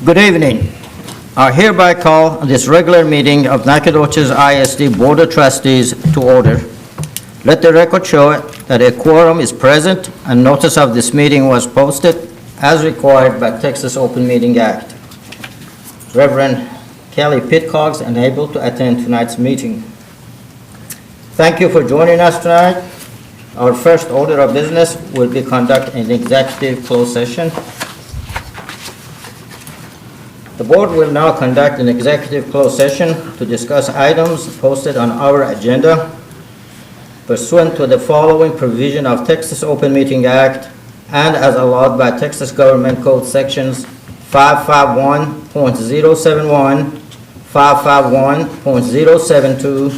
Good evening. I hereby call this regular meeting of Nacogdoches ISD Board of Trustees to order. Let the record show that a quorum is present and notice of this meeting was posted as required by Texas Open Meeting Act. Reverend Kelly Pitcox unable to attend tonight's meeting. Thank you for joining us tonight. Our first order of business will be conduct an executive closed session. The board will now conduct an executive closed session to discuss items posted on our agenda pursuant to the following provision of Texas Open Meeting Act and as allowed by Texas Government Code sections 551.071, 551.072,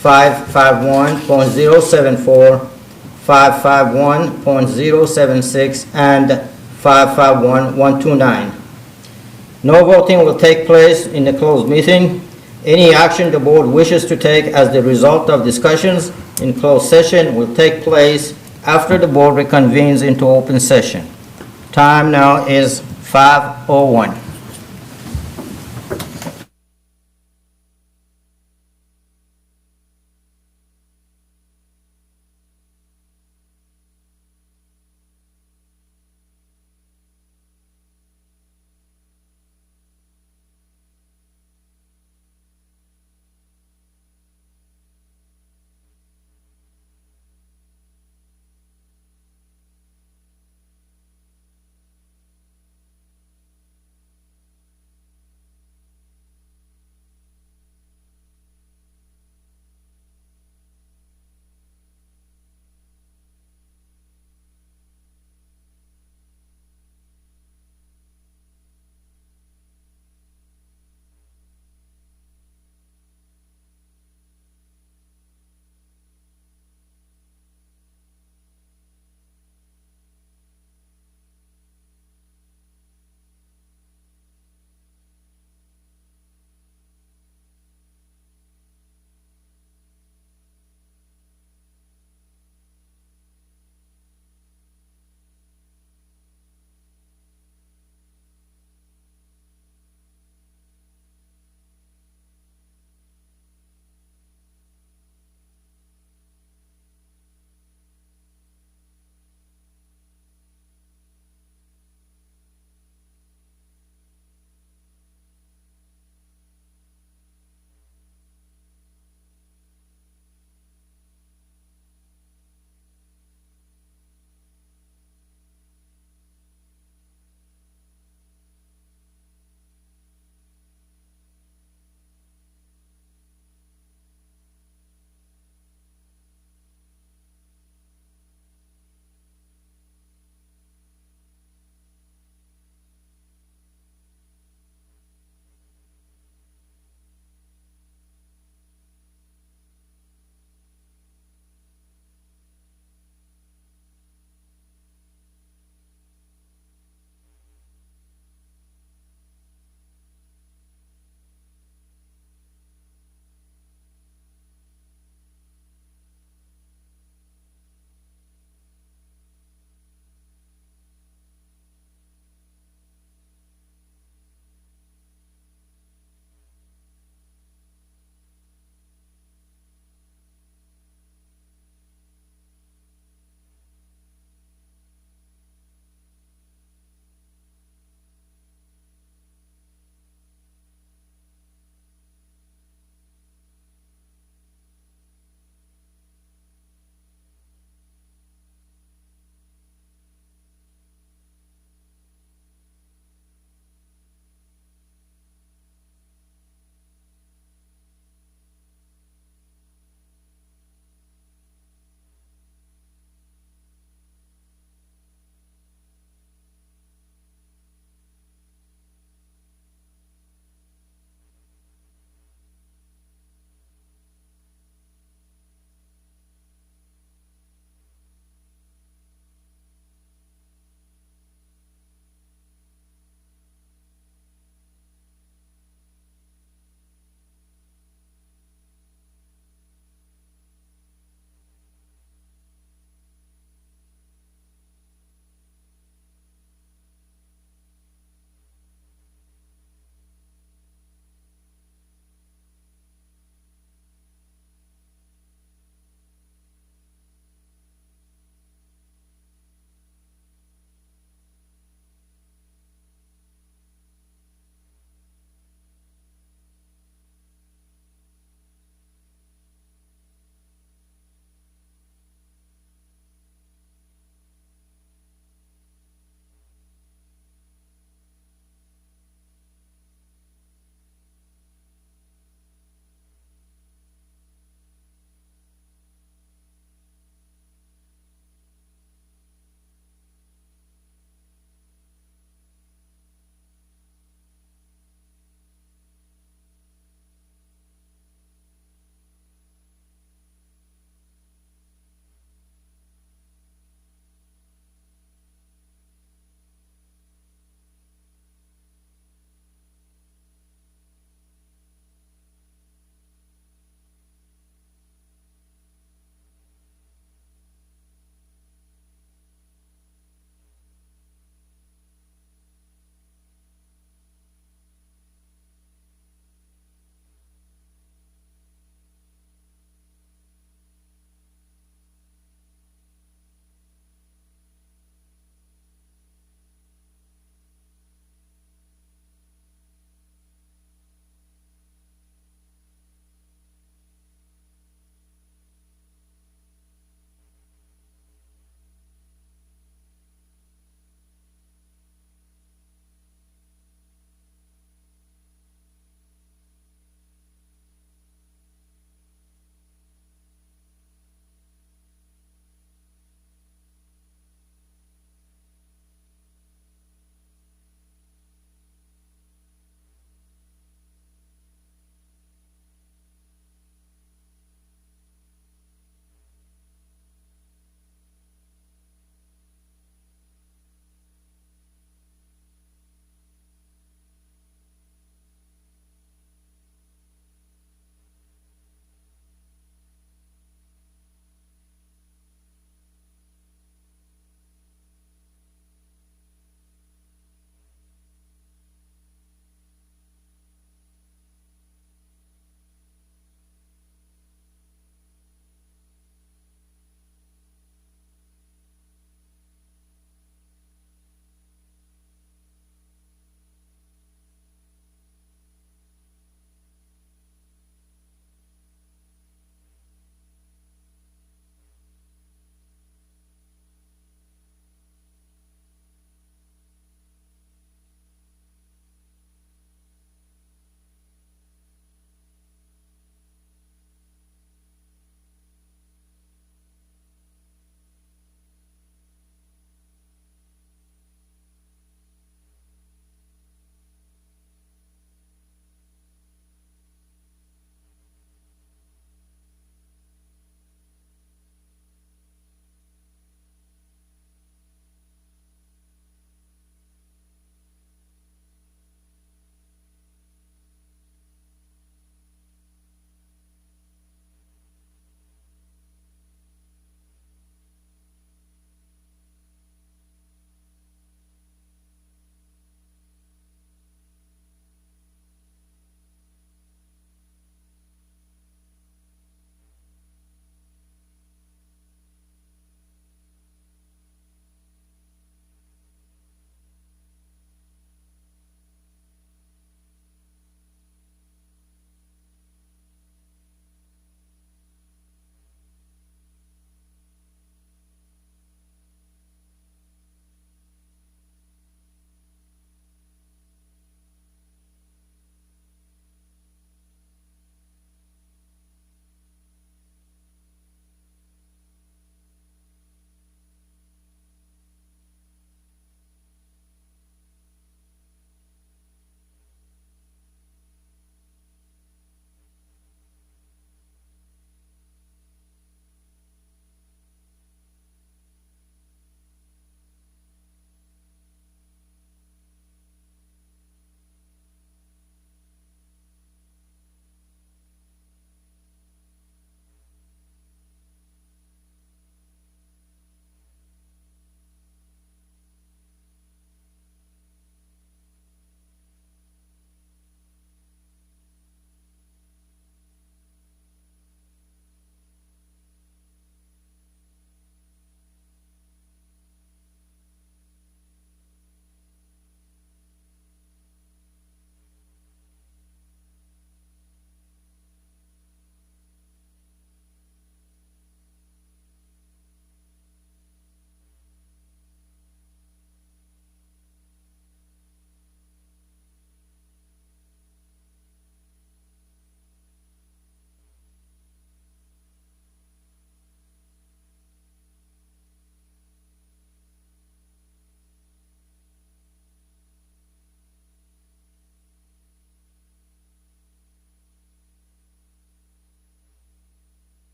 551.074, 551.076, and 551.129. No voting will take place in the closed meeting. Any action the board wishes to take as the result of discussions in closed session will take place after the board reconvenes into open session. Time now is 5:01.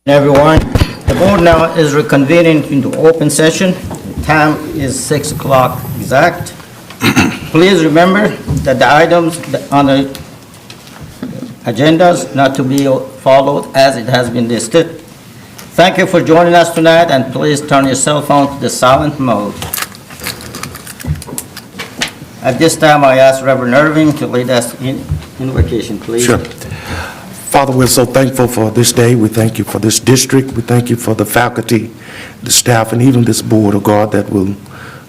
Everyone, the board now is reconvening into open session. Time is 6 o'clock exact. Please remember that the items on the agendas not to be followed as it has been listed. Thank you for joining us tonight, and please turn your cell phone to the silent mode. At this time, I ask Reverend Irving to lead us in invocation, please. Sure. Father, we're so thankful for this day. We thank you for this district. We thank you for the faculty, the staff, and even this board, oh God, that will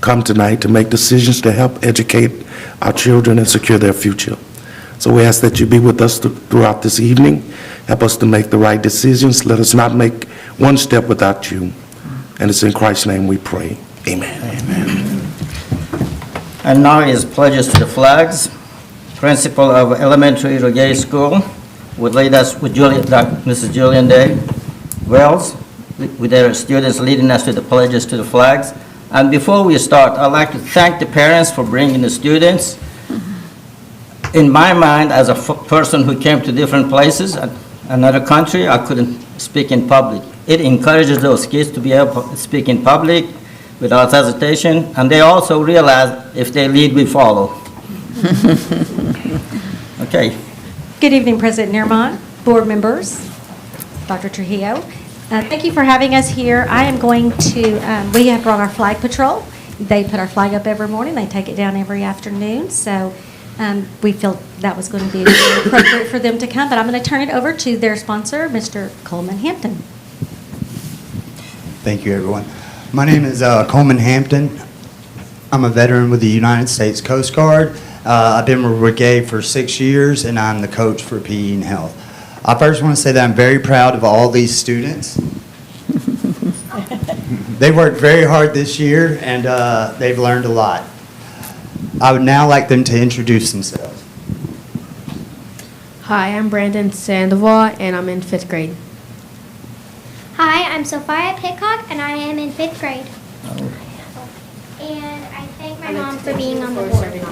come tonight to make decisions to help educate our children and secure their future. So we ask that you be with us throughout this evening. Help us to make the right decisions. Let us not make one step without you. And it's in Christ's name we pray. Amen. Amen. And now is pledges to the flags. Principal of Elementary Regay School would lead us with Mrs. Julian Day Wells, with their students leading us to the pledges to the flags. And before we start, I'd like to thank the parents for bringing the students. In my mind, as a person who came to different places, another country, I couldn't speak in public. It encourages those kids to be able to speak in public without hesitation, and they also realize if they lead, we follow. Okay. Good evening, President Nearmont, board members, Dr. Trujillo. Thank you for having us here. I am going to, we have brought our flag patrol. They put our flag up every morning. They take it down every afternoon. So we feel that was going to be really appropriate for them to come. But I'm going to turn it over to their sponsor, Mr. Coleman Hampton. Thank you, everyone. My name is Coleman Hampton. I'm a veteran with the United States Coast Guard. I've been with Regay for 6 years, and I'm the coach for PE and Health. I first want to say that I'm very proud of all these students. They worked very hard this year, and they've learned a lot. I would now like them to introduce themselves. Hi, I'm Brandon Sandoval, and I'm in 5th grade. Hi, I'm Sophia Pitcock, and I am in 5th grade. And I thank my mom for being on the board.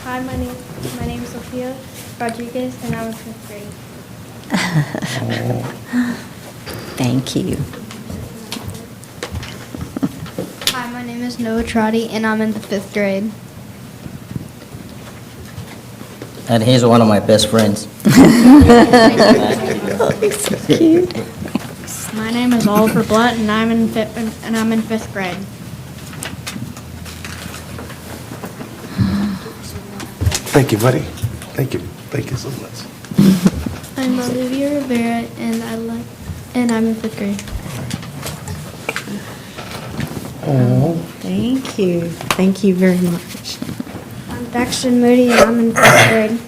Hi, my name is Sophia Rodriguez, and I'm in 5th grade. Thank you. Hi, my name is Noah Trotty, and I'm in the 5th grade. And he's one of my best friends. So cute. My name is Oliver Blatt, and I'm in 5th grade. Thank you, buddy. Thank you. Thank you so much. I'm Olivia Rivera, and I'm in 5th grade. Oh, thank you. Thank you very much. I'm Daxton Moody, and I'm in 5th grade.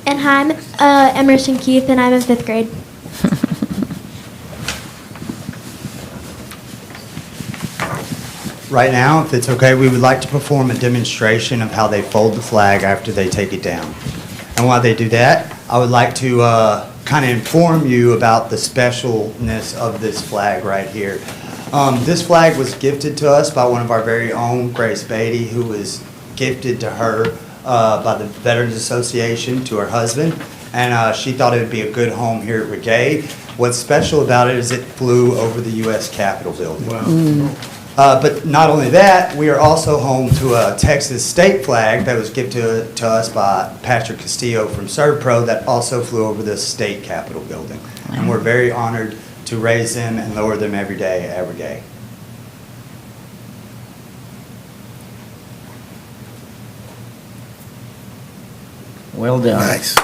And hi, I'm Emerson Keith, and I'm in 5th grade. Right now, if it's okay, we would like to perform a demonstration of how they fold the flag after they take it down. And while they do that, I would like to kind of inform you about the specialness of this flag right here. This flag was gifted to us by one of our very own, Grace Beatty, who was gifted to her by the Veterans Association to her husband, and she thought it would be a good home here at Regay. What's special about it is it flew over the U.S. Capitol building. Wow. But not only that, we are also home to a Texas state flag that was gifted to us by Patrick Castillo from ServPro that also flew over the state Capitol building. Wow. And we're very honored to raise them and lower them every day at Regay. Well done. Nice.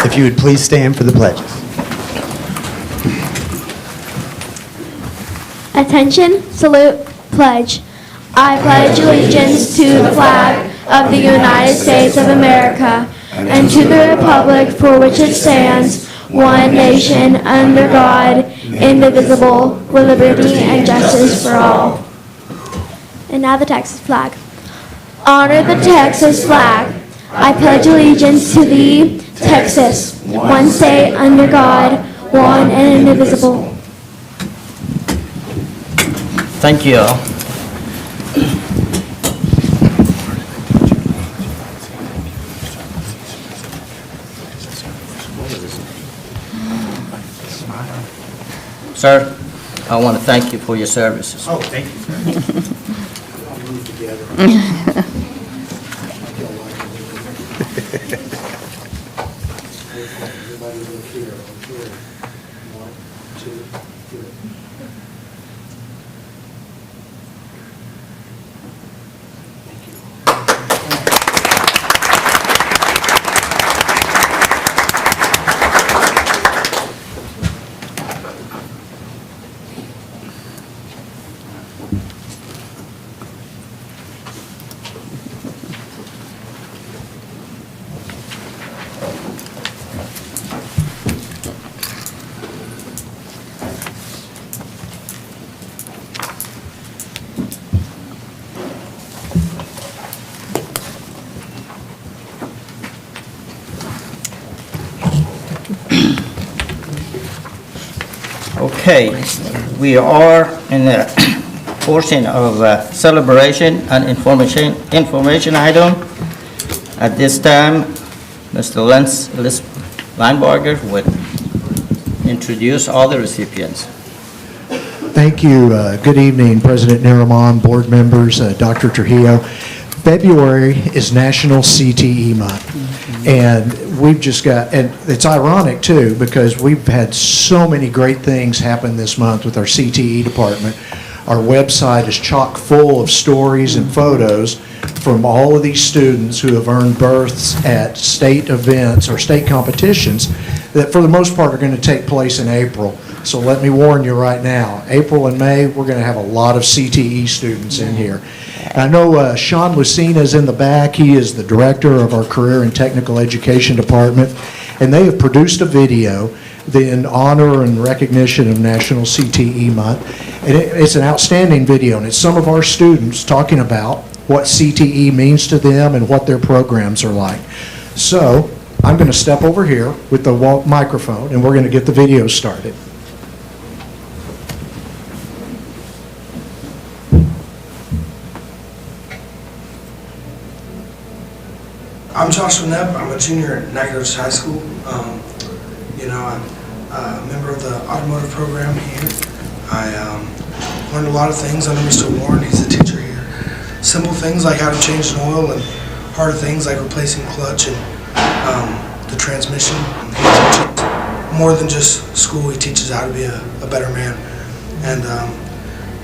If you would please stand for the pledges. Attention, salute, pledge. I pledge allegiance to the flag of the United States of America and to the republic for which it stands, one nation, under God, indivisible, with liberty and justice for all. And now the Texas flag. Honor the Texas flag. I pledge allegiance to thee, Texas, one state under God, one and indivisible. Thank you all. Sir, I want to thank you for your services. Oh, thank you, sir. Okay, we are in the portion of celebration and information item. At this time, Mr. Lenz Linebarger would introduce all the recipients. Thank you. Good evening, President Neriman, board members, Dr. Trujillo. February is National CTE Month, and we've just got, and it's ironic too, because we've had so many great things happen this month with our CTE department. Our website is chock full of stories and photos from all of these students who have earned berths at state events or state competitions that for the most part are going to take place in April. So let me warn you right now, April and May, we're going to have a lot of CTE students in here. I know Sean Lucina is in the back. He is the director of our Career and Technical Education Department, and they have produced a video in honor and recognition of National CTE Month. And it's an outstanding video, and it's some of our students talking about what CTE means to them and what their programs are like. So I'm going to step over here with the microphone, and we're going to get the video started. I'm Joshua Knapp. I'm a junior at Nacogdoches High School. I'm a member of the automotive program here. I learned a lot of things under Mr. Warren. He's a teacher here. Simple things like how to change an oil, and harder things like replacing clutch and the transmission. He teaches more than just school. He teaches how to be a better man. And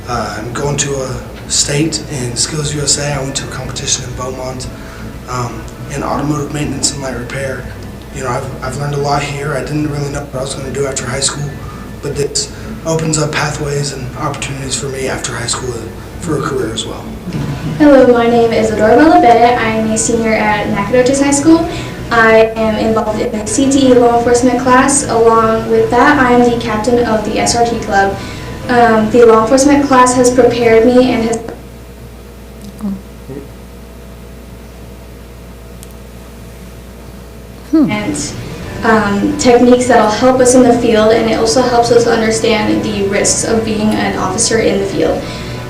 I'm going to a state in Skills USA. I went to a competition in Beaumont. In automotive maintenance and light repair. You know, I've learned a lot here. I didn't really know what I was going to do after high school, but this opens up pathways and opportunities for me after high school for a career as well. Hello, my name is Adora Labette. I am a senior at Nacogdoches High School. I am involved in the CTE law enforcement class. Along with that, I am the captain of the SRT club. The law enforcement class has prepared me and has and techniques that will help us in the field, and it also helps us understand the risks of being an officer in the field.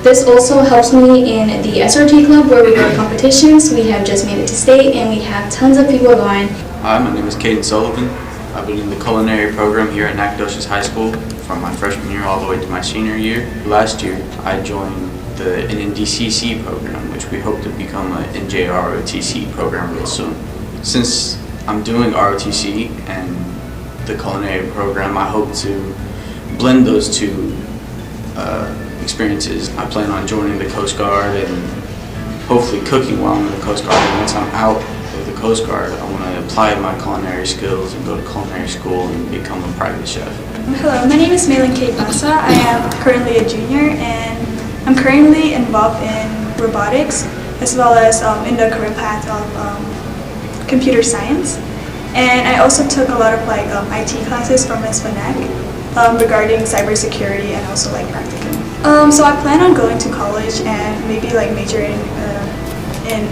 This also helps me in the SRT club where we go to competitions. We have just made it to state and we have tons of people going. Hi, my name is Caden Sullivan. I've been in the culinary program here at Nacogdoches High School from my freshman year all the way to my senior year. Last year I joined the NNDCC program, which we hope to become an NJROTC program real soon. Since I'm doing ROTC and the culinary program, I hope to blend those two experiences. I plan on joining the Coast Guard and hopefully cooking while I'm in the Coast Guard. And once I'm out of the Coast Guard, I want to apply my culinary skills and go to culinary school and become a private chef. Hello, my name is Malin Kate Bassa. I am currently a junior and I'm currently involved in robotics as well as in the career path of computer science. And I also took a lot of IT classes from Ms. Vanek regarding cybersecurity and also practicum. So I plan on going to college and maybe major in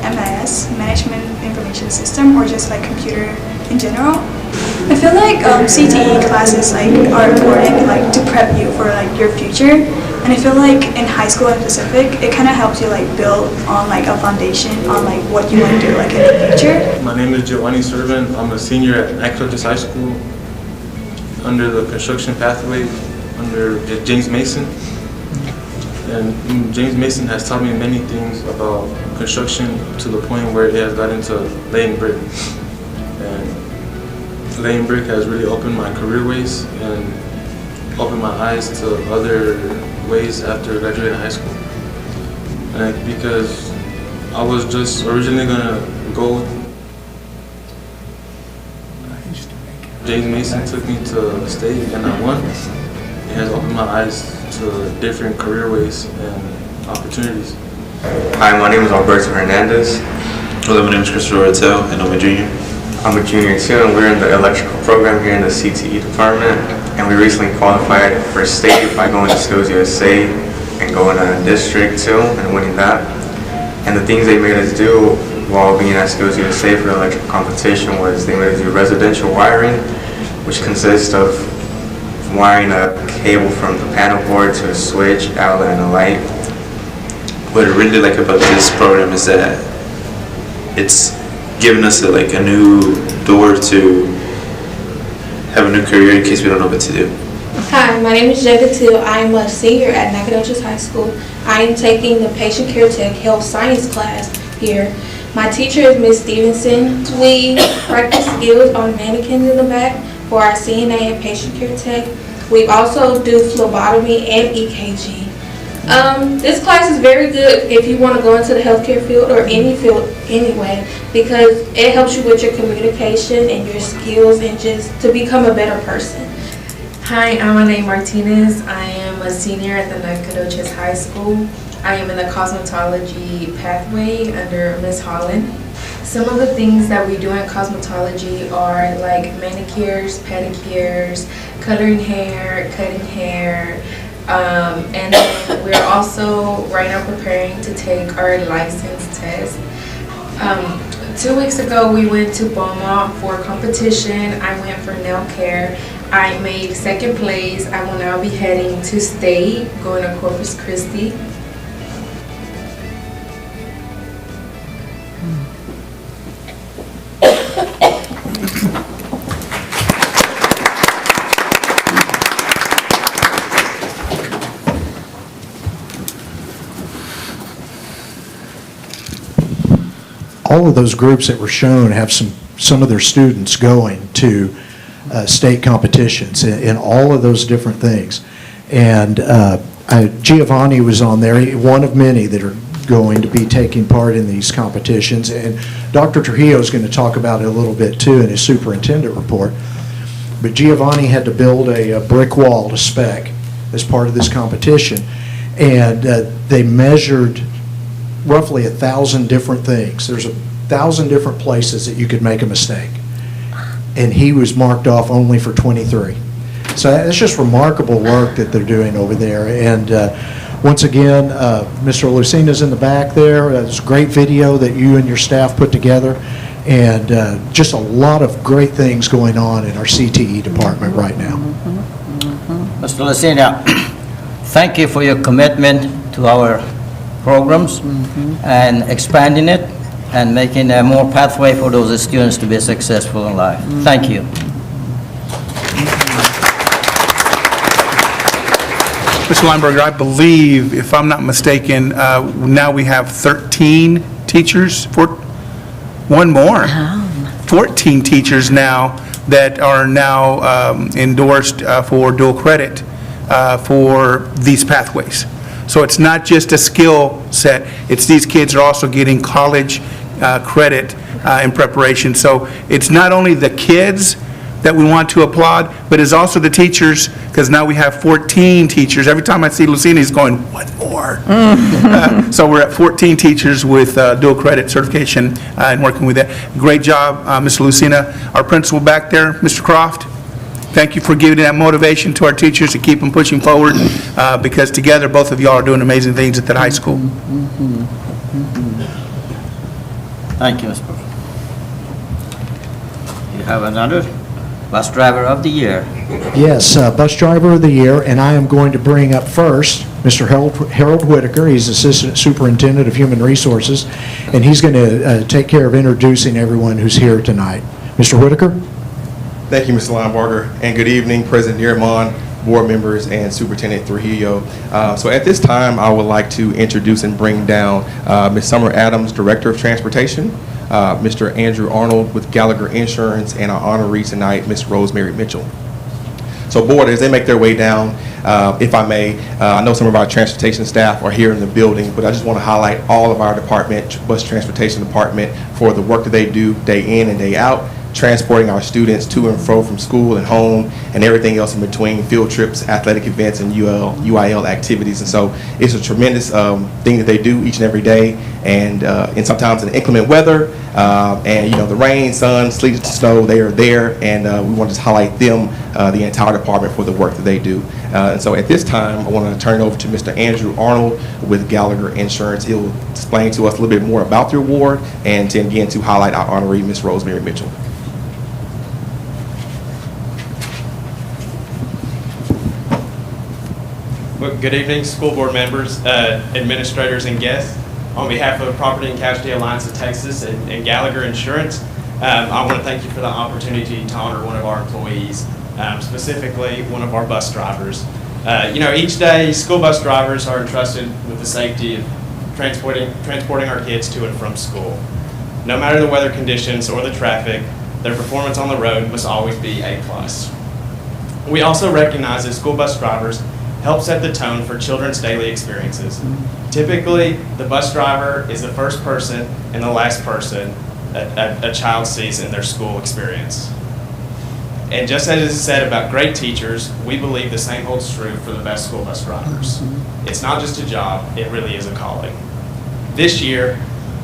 MIS, Management Information System, or just computer in general. I feel like CTE classes are important to prep you for your future, And I feel like in high school in Pacific, it kind of helps you like build on like a foundation on like what you want to do like in the future. My name is Giovanni Servant. I'm a senior at Nacogdoches High School under the construction pathway under James Mason. And James Mason has taught me many things about construction to the point where it has got into laying brick. And laying brick has really opened my career ways and opened my eyes to other ways after graduating high school. And because I was just originally gonna go, James Mason took me to state and I won. It has opened my eyes to different career ways and opportunities. Hi, my name is Alberto Hernandez. Hello, my name is Christopher Rattel, and I'm a junior. I'm a junior too, and we're in the electrical program here in the CTE department. And we recently qualified for state by going to Skills USA and going to district too and winning that. And the things they made us do while being at Skills USA for the electrical competition was they made us do residential wiring, which consists of wiring a cable from the panel board to a switch, outlet, and a light. What I really like about this program is that it's given us a new door to have a new career in case we don't know what to do. Hi, my name is Jada Till. I am a senior at Nacogdoches High School. I am taking the Patient Care Tech Health Science class here. My teacher is Ms. Stevenson. We practice skills on mannequins in the back for our CNA and Patient Care Tech. We also do phlebotomy and EKG. This class is very good if you want to go into the healthcare field or any field anyway, because it helps you with your communication and your skills and just to become a better person. Hi, I'm Anae Martinez. I am a senior at the Nacogdoches High School. I am in the cosmetology pathway under Ms. Holland. Some of the things that we do in cosmetology are like manicures, pedicures, coloring hair, cutting hair, and then we're also right now preparing to take our license test. 2 weeks ago we went to Beaumont for a competition. I went for nail care. I made second place. I will now be heading to state, going to Corpus Christi. All of those groups that were shown have some of their students going to state competitions in all of those different things. And Giovanni was on there, one of many that are going to be taking part in these competitions. And Dr. Trujillo is going to talk about it a little bit too in his superintendent report. But Giovanni had to build a brick wall to spec as part of this competition. And they measured roughly 1,000 different things. There's 1,000 different places that you could make a mistake. And he was marked off only for 23. So it's just remarkable work that they're doing over there. And once again, Mr. Lucina's in the back there. It's a great video that you and your staff put together. And just a lot of great things going on in our CTE department right now. Mr. Lucina, thank you for your commitment to our programs and expanding it and making a more pathway for those students to be successful in life. Thank you. Mr. Lineberger, I believe, if I'm not mistaken, now we have 13 teachers, one more, 14 teachers now that are now endorsed for dual credit for these pathways. So it's not just a skill set, it's these kids are also getting college credit in preparation. So it's not only the kids that we want to applaud, but it's also the teachers, because now we have 14 teachers. Every time I see Lucina, he's going, one more. So we're at 14 teachers with dual credit certification and working with that. Great job, Mr. Lucina. Our principal back there, Mr. Croft, thank you for giving that motivation to our teachers to keep them pushing forward, because together both of y'all are doing amazing things at that high school. Thank you, Mr. President. You have another? Bus Driver of the Year. Yes, Bus Driver of the Year, and I am going to bring up first Mr. Harold Whitaker. He's Assistant Superintendent of Human Resources, and he's going to take care of introducing everyone who's here tonight. Mr. Whitaker? Thank you, Mr. Linebarger, and good evening, President Nierenman, board members, and Superintendent Trujillo. So at this time, I would like to introduce and bring down Ms. Summer Adams, Director of Transportation, Mr. Andrew Arnold with Gallagher Insurance, and our honoree tonight, Ms. Rosemary Mitchell. So board, as they make their way down, if I may, I know some of our transportation staff are here in the building, but I just want to highlight all of our department, bus transportation department, for the work that they do day in and day out, transporting our students to and fro from school and home and everything else in between, field trips, athletic events, and UIL activities. And so it's a tremendous thing that they do each and every day, and sometimes in inclement weather, and the rain, sun, sleet, snow, they are there, and we want to just highlight them, the entire department, for the work that they do. And so at this time, I want to turn it over to Mr. Andrew Arnold with Gallagher Insurance. He'll explain to us a little bit more about the award, and to, again, to highlight our honoree, Ms. Rosemary Mitchell. Well, good evening, school board members, administrators, and guests. On behalf of Property and Casualty Alliance of Texas and Gallagher Insurance, I want to thank you for the opportunity to honor one of our employees, specifically one of our bus drivers. Each day, school bus drivers are entrusted with the safety of transporting our kids to and from school. No matter the weather conditions or the traffic, their performance on the road must always be A+. We also recognize that school bus drivers help set the tone for children's daily experiences. Typically, the bus driver is the first person and the last person a child sees in their school experience. And just as is said about great teachers, we believe the same holds true for the best school bus drivers. It's not just a job, it really is a calling. This year,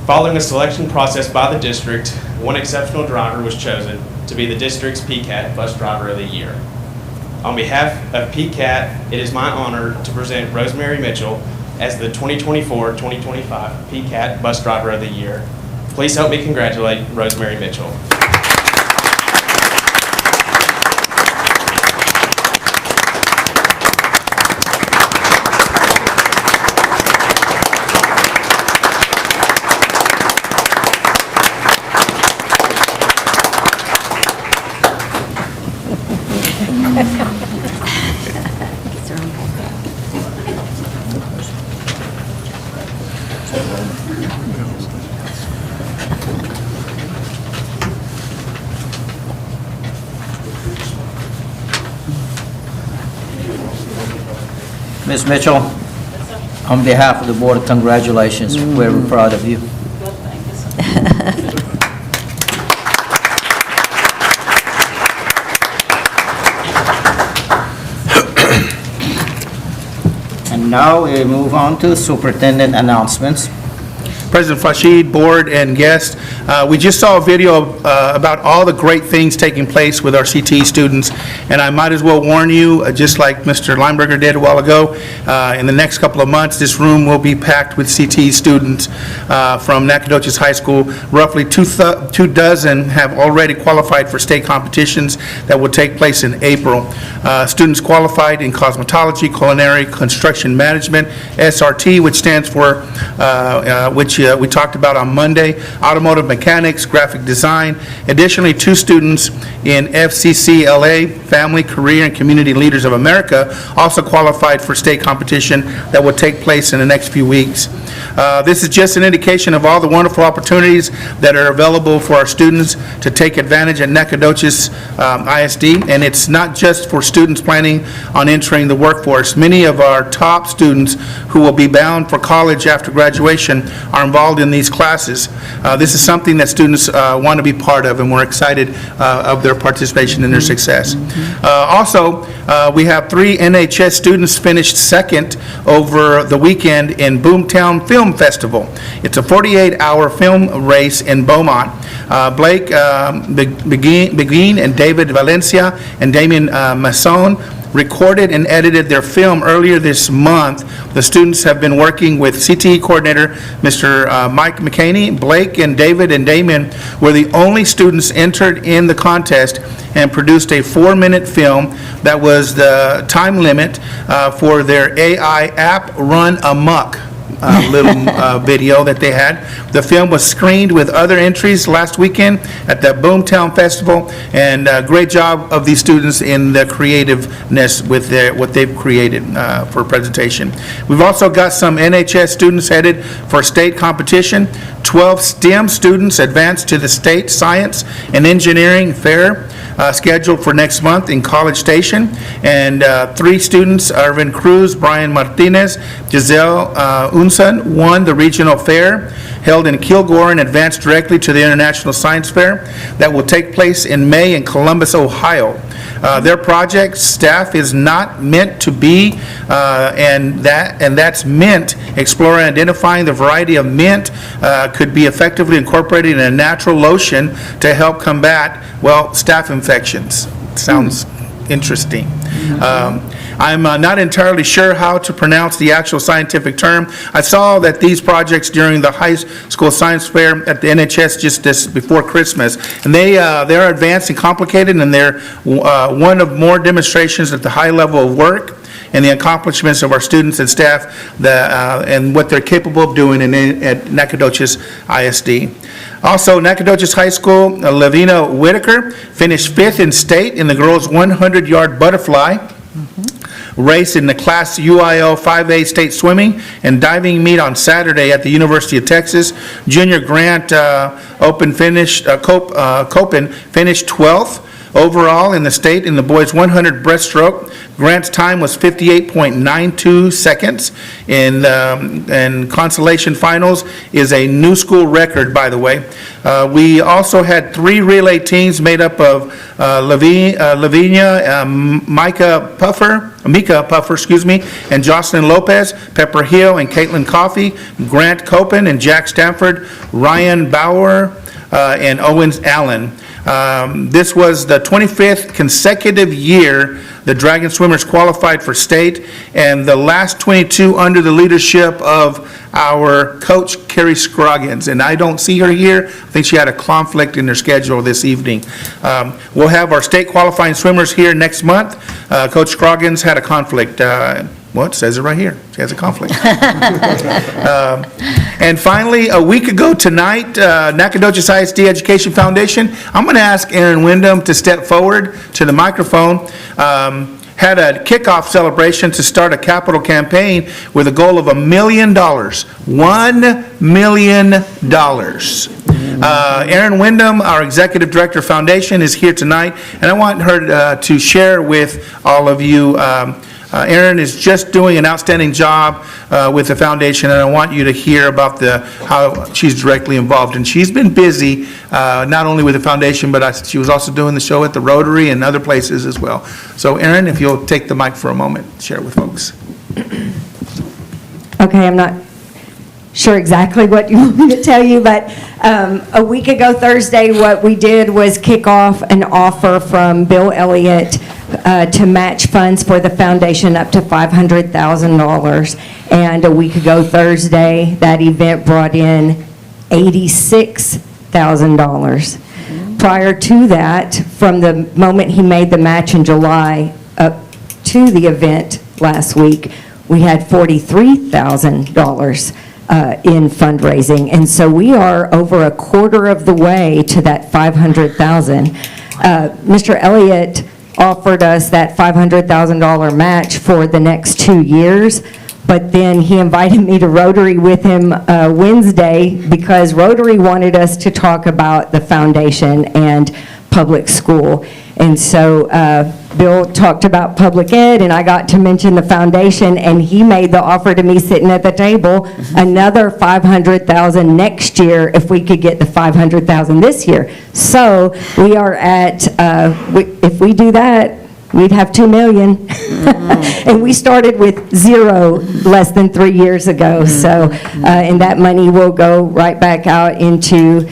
following a selection process by the district, one exceptional driver was chosen to be the district's PCAT Bus Driver of the Year. On behalf of PCAT, it is my honor to present Rosemary Mitchell as the 2024-2025 PCAT Bus Driver of the Year. Please help me congratulate Rosemary Mitchell. Ms. Mitchell, on behalf of the board, congratulations. We're very proud of you. And now we move on to superintendent announcements. President Fashid, board, and guests, we just saw a video about all the great things taking place with our CTE students, and I might as well warn you, just like Mr. Lineberger did a while ago, in the next couple of months, this room will be packed with CTE students from Nacogdoches High School. Roughly 24 have already qualified for state competitions that will take place in April. Students qualified in cosmetology, culinary, construction management, SRT, which stands for, which we talked about on Monday, automotive mechanics, graphic design. Additionally, 2 students in FCCLA, Family, Career, and Community Leaders of America, also qualified for state competition that will take place in the next few weeks. This is just an indication of all the wonderful opportunities that are available for our students to take advantage at Nacogdoches ISD, and it's not just for students planning on entering the workforce. Many of our top students who will be bound for college after graduation are involved in these classes. This is something that students want to be part of, and we're excited of their participation and their success. Also, we have 3 NHS students finished second over the weekend in Boomtown Film Festival. It's a 48-hour film race in Beaumont. Blake Begin and David Valencia and Damien Masson recorded and edited their film earlier this month. The students have been working with CTE coordinator, Mr. Mike McCaney. Blake and David and Damien were the only students entered in the contest and produced a 4-minute film that was the time limit for their AI app Run Amok. Little video that they had. The film was screened with other entries last weekend at the Boomtown Festival, and great job of these students in the creativeness with what they've created for presentation. We've also got some NHS students headed for state competition. 12 STEM students advanced to the State Science and Engineering Fair scheduled for next month in College Station, and 3 students, Arvin Cruz, Brian Martinez, Giselle Unson, won the regional fair held in Kilgore and advanced directly to the International Science Fair that will take place in May in Columbus, Ohio. Their project staff is not meant to be, and that's mint, exploring and identifying the variety of mint could be effectively incorporated in a natural lotion to help combat, well, staph infections. Sounds interesting. I'm not entirely sure how to pronounce the actual scientific term. I saw that these projects during the high school science fair at the NHS just this before Christmas, and they're advanced and complicated, and they're one of more demonstrations at the high level of work and the accomplishments of our students and staff and what they're capable of doing at Nacogdoches ISD. Also, Nacogdoches High School, Lavina Whitaker finished 5th in state in the girls' 100-yard butterfly race in the Class UIL 5A state swimming and diving meet on Saturday at the University of Texas. Junior Grant Copen finished 12th overall in the state in the boys' 100 breaststroke. Grant's time was 58.92 seconds in consolation finals, is a new school record, by the way. We also had 3 relay teams made up of Lavinia, Mika Puffer, and Jocelyn Lopez, Pepper Hill and Caitlin Coffey, Grant Copen and Jack Stanford, Ryan Bauer, and Owens Allen. This was the 25th consecutive year the Dragon Swimmers qualified for state, and the last 22 under the leadership of our coach, Carrie Scroggins. And I don't see her here. I think she had a conflict in her schedule this evening. We'll have our state qualifying swimmers here next month. Coach Scroggins had a conflict. Well, it says it right here. She has a conflict. And finally, a week ago tonight, Nacogdoches ISD Education Foundation, I'm going to ask Aaron Wyndham to step forward to the microphone, had a kickoff celebration to start a capital campaign with a goal of $1 million. $1 million. Erin Wyndham, our Executive Director of Foundation, is here tonight, and I want her to share with all of you. Erin is just doing an outstanding job with the foundation, and I want you to hear about how she's directly involved. And she's been busy, not only with the foundation, but she was also doing the show at the Rotary and other places as well. So Erin, if you'll take the mic for a moment, share with folks. Okay, I'm not sure exactly what you want me to tell you, but a week ago Thursday, what we did was kick off an offer from Bill Elliott to match funds for the foundation up to $500,000. And a week ago Thursday, that event brought in $86,000. Prior to that, from the moment he made the match in July up to the event last week, we had $43,000 in fundraising. And so we are over a quarter of the way to that $500,000. Mr. Elliott offered us that $500,000 match for the next 2 years, but then he invited me to Rotary with him Wednesday because Rotary wanted us to talk about the foundation and public school. And so Bill talked about public ed, and I got to mention the foundation, and he made the offer to me sitting at the table, another $500,000 next year if we could get the $500,000 this year. So we are at, if we do that, we'd have $2 million. And we started with zero less than 3 years ago. So, and that money will go right back out into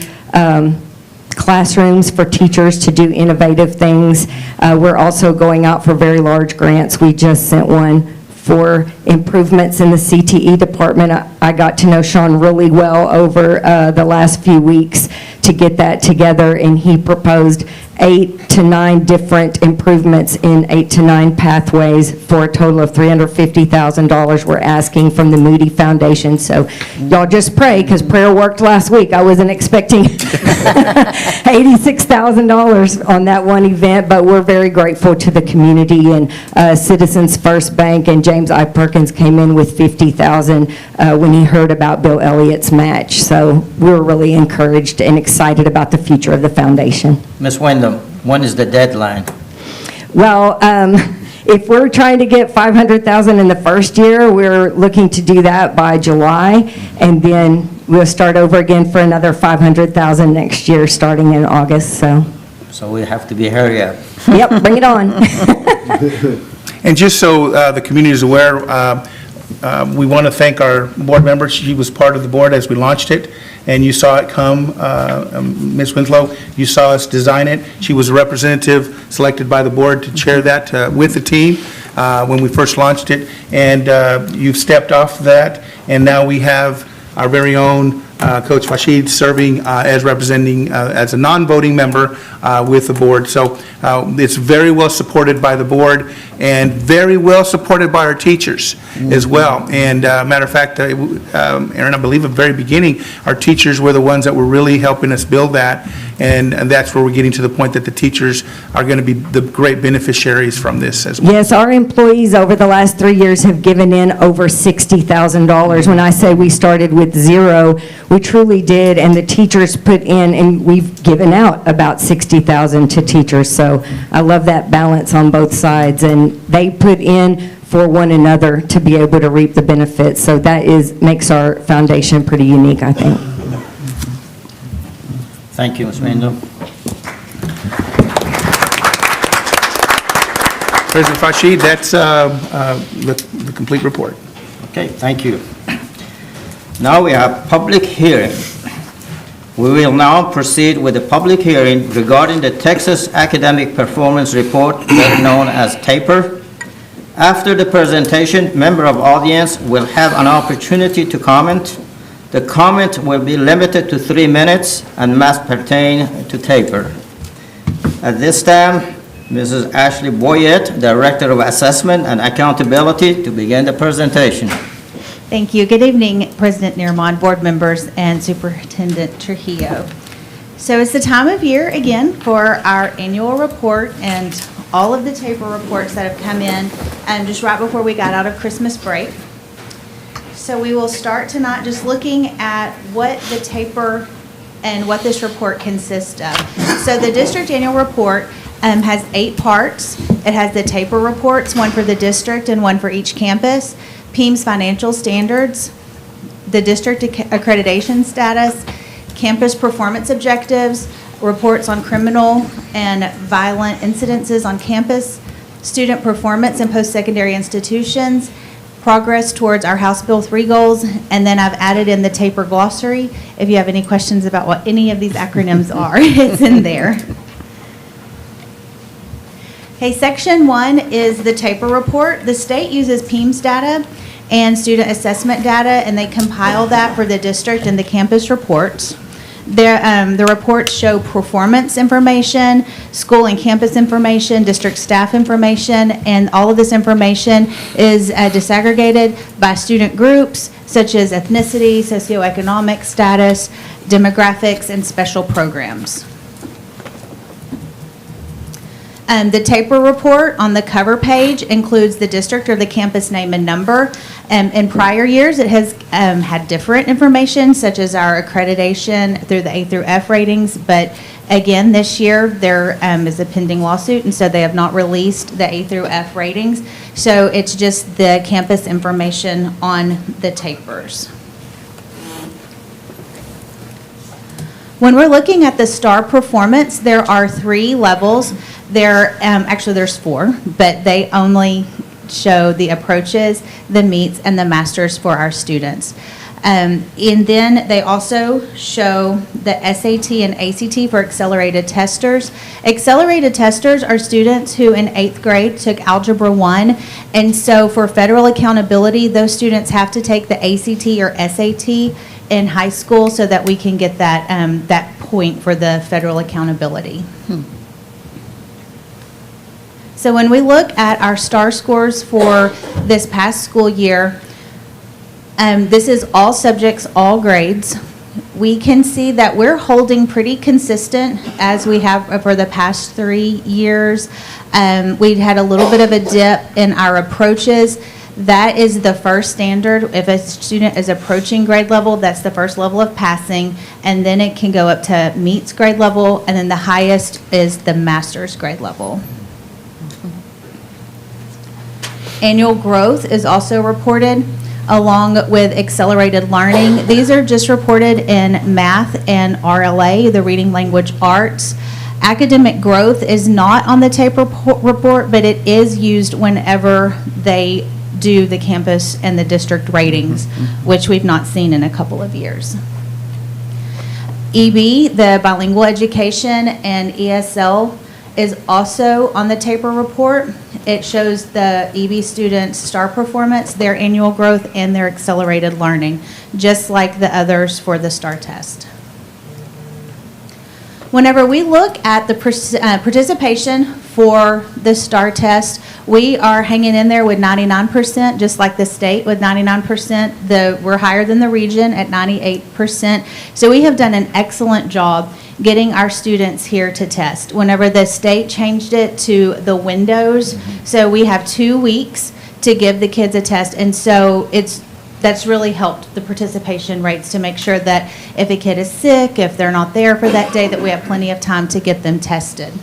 classrooms for teachers to do innovative things. We're also going out for very large grants. We just sent one for improvements in the CTE department. I got to know Sean really well over the last few weeks to get that together, and he proposed 8 to 9 different improvements in 8 to 9 pathways for a total of $350,000 we're asking from the Moody Foundation. So y'all just pray, because prayer worked last week. I wasn't expecting $86,000 on that one event, but we're very grateful to the community, and Citizens First Bank and James I. Perkins came in with $50,000 when he heard about Bill Elliott's match. So we're really encouraged and excited about the future of the foundation. Ms. Wyndham, when is the deadline? Well, if we're trying to get $500,000 in the first year, we're looking to do that by July, and then we'll start over again for another $500,000 next year, starting in August. So we have to be hurry up. Yep, bring it on. And just so the community is aware, we want to thank our board member. She was part of the board as we launched it, and you saw it come. Ms. Winslow, you saw us design it. She was a representative selected by the board to chair that with the team when we first launched it, and you've stepped off that, and now we have our very own Coach Fashid serving as representing as a non-voting member with the board. So it's very well supported by the board and very well supported by our teachers as well. And matter of fact, Aaron, I believe at the very beginning, our teachers were the ones that were really helping us build that. And that's where we're getting to the point that the teachers are going to be the great beneficiaries from this as well. Yes, our employees over the last 3 years have given in over $60,000. When I say we started with zero, we truly did, and the teachers put in, and we've given out about $60,000 to teachers. So I love that balance on both sides, and they put in for one another to be able to reap the benefits. So that makes our foundation pretty unique, I think. Thank you, Ms. Wyndham. President Fashid, that's the complete report. Okay, thank you. Now we have public hearing. We will now proceed with the public hearing regarding the Texas Academic Performance Report, better known as TAPER. After the presentation, member of audience will have an opportunity to comment. The comment will be limited to 3 minutes and must pertain to TAPER. At this time, Mrs. Ashley Boyett, Director of Assessment and Accountability, to begin the presentation. Thank you. Good evening, President Neermon, board members, and Superintendent Trujillo. So it's the time of year again for our annual report and all of the TAPER reports that have come in just right before we got out of Christmas break. So we will start tonight just looking at what the TAPER and what this report consists of. So the district annual report has 8 parts. It has the TAPER reports, one for the district and one for each campus, PEIMS financial standards, the district accreditation status, campus performance objectives, reports on criminal and violent incidences on campus, student performance in post-secondary institutions, progress towards our House Bill 3 goals, and then I've added in the TAPER glossary. If you have any questions about what any of these acronyms are, it's in there. Okay, section 1 is the TAPER report. The state uses PEIMS data and student assessment data, and they compile that for the district and the campus reports. The reports show performance information, school and campus information, district staff information, and all of this information is disaggregated by student groups such as ethnicity, socioeconomic status, demographics, and special programs. The TAPER report on the cover page includes the district or the campus name and number. In prior years, it has had different information, such as our accreditation through the A through F ratings, but again, this year, there is a pending lawsuit, and so they have not released the A through F ratings. So it's just the campus information on the TAPERs. When we're looking at the STAR performance, there are 3 levels. Actually, there's 4, but they only show the approaches, the meets, and the masters for our students. And then they also show the SAT and ACT for accelerated testers. Accelerated testers are students who in 8th grade took Algebra 1, and so for federal accountability, those students have to take the ACT or SAT in high school so that we can get that, that point for the federal accountability. So when we look at our STAR scores for this past school year, this is all subjects, all grades. We can see that we're holding pretty consistent as we have for the past 3 years. We've had a little bit of a dip in our approaches. That is the first standard. If a student is approaching grade level, that's the first level of passing, and then it can go up to meets grade level, and then the highest is the master's grade level. Annual growth is also reported along with accelerated learning. These are just reported in math and RLA, the reading language arts. Academic growth is not on the TAPE report, but it is used whenever they do the campus and the district ratings, which we've not seen in a couple of years. EB, the bilingual education, and ESL is also on the TAPE report. It shows the EB students' STAR performance, their annual growth, and their accelerated learning, just like the others for the STAR test. Whenever we look at the participation for the STAR test, we are hanging in there with 99%, just like the state with 99%. We're higher than the region at 98%. So we have done an excellent job getting our students here to test. Whenever the state changed it to the windows, so we have 2 weeks to give the kids a test, and so that's really helped the participation rates to make sure that if a kid is sick, if they're not there for that day, that we have plenty of time to get them tested.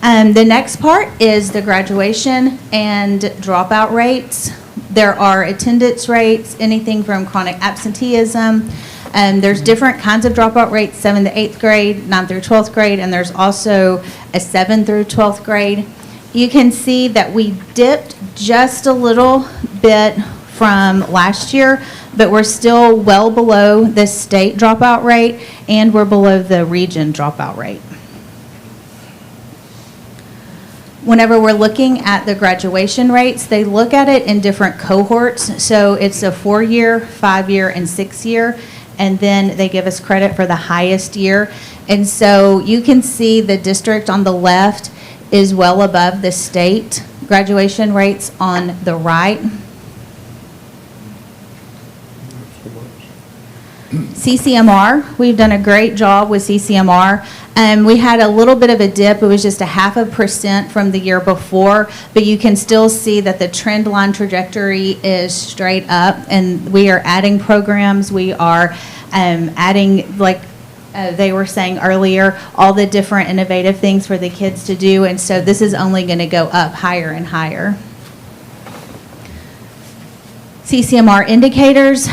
The next part is the graduation and dropout rates. There are attendance rates, anything from chronic absenteeism. There's different kinds of dropout rates, 7th to 8th grade, 9th through 12th grade, and there's also a 7th through 12th grade. You can see that we dipped just a little bit from last year, but we're still well below the state dropout rate, and we're below the region dropout rate. Whenever we're looking at the graduation rates, they look at it in different cohorts. So it's a 4-year, 5-year, and 6-year, and then they give us credit for the highest year. And so you can see the district on the left is well above the state graduation rates on the right. CCMR, we've done a great job with CCMR. We had a little bit of a dip. It was just 0.5% from the year before, but you can still see that the trend line trajectory is straight up, and we are adding programs. We are adding, like they were saying earlier, all the different innovative things for the kids to do, and so this is only going to go up higher and higher. CCMR indicators,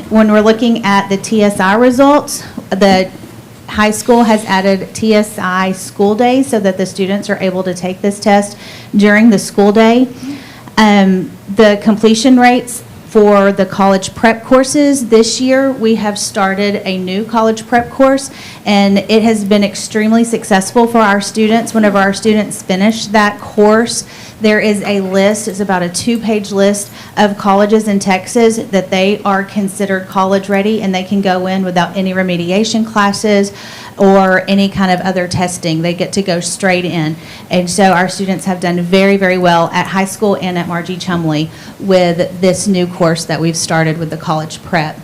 when we're looking at the TSI results, the high school has added TSI school days so that the students are able to take this test during the school day. The completion rates for the college prep courses, this year we have started a new college prep course, and it has been extremely successful for our students. Whenever our students finish that course, there is a list, it's about a 2-page list of colleges in Texas that they are considered college ready, and they can go in without any remediation classes or any kind of other testing. They get to go straight in. And so our students have done very, very well at high school and at Margie Chumley with this new course that we've started with the college prep.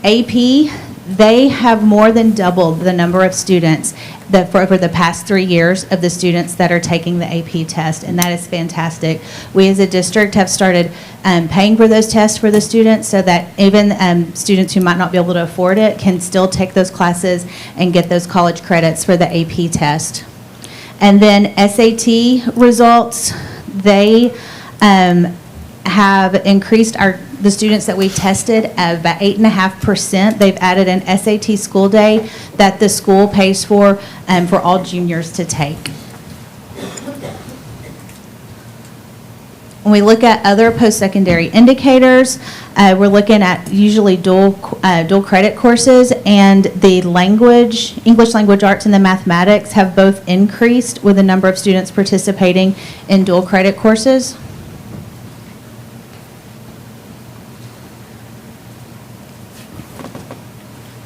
AP, they have more than doubled the number of students that for over the past 3 years of the students that are taking the AP test, and that is fantastic. We as a district have started paying for those tests for the students so that even students who might not be able to afford it can still take those classes and get those college credits for the AP test. And then SAT results, they have increased the students that we tested at about 8.5%. They've added an SAT school day that the school pays for all juniors to take. When we look at other post-secondary indicators, we're looking at usually dual credit courses, and the English language arts and the mathematics have both increased with the number of students participating in dual credit courses.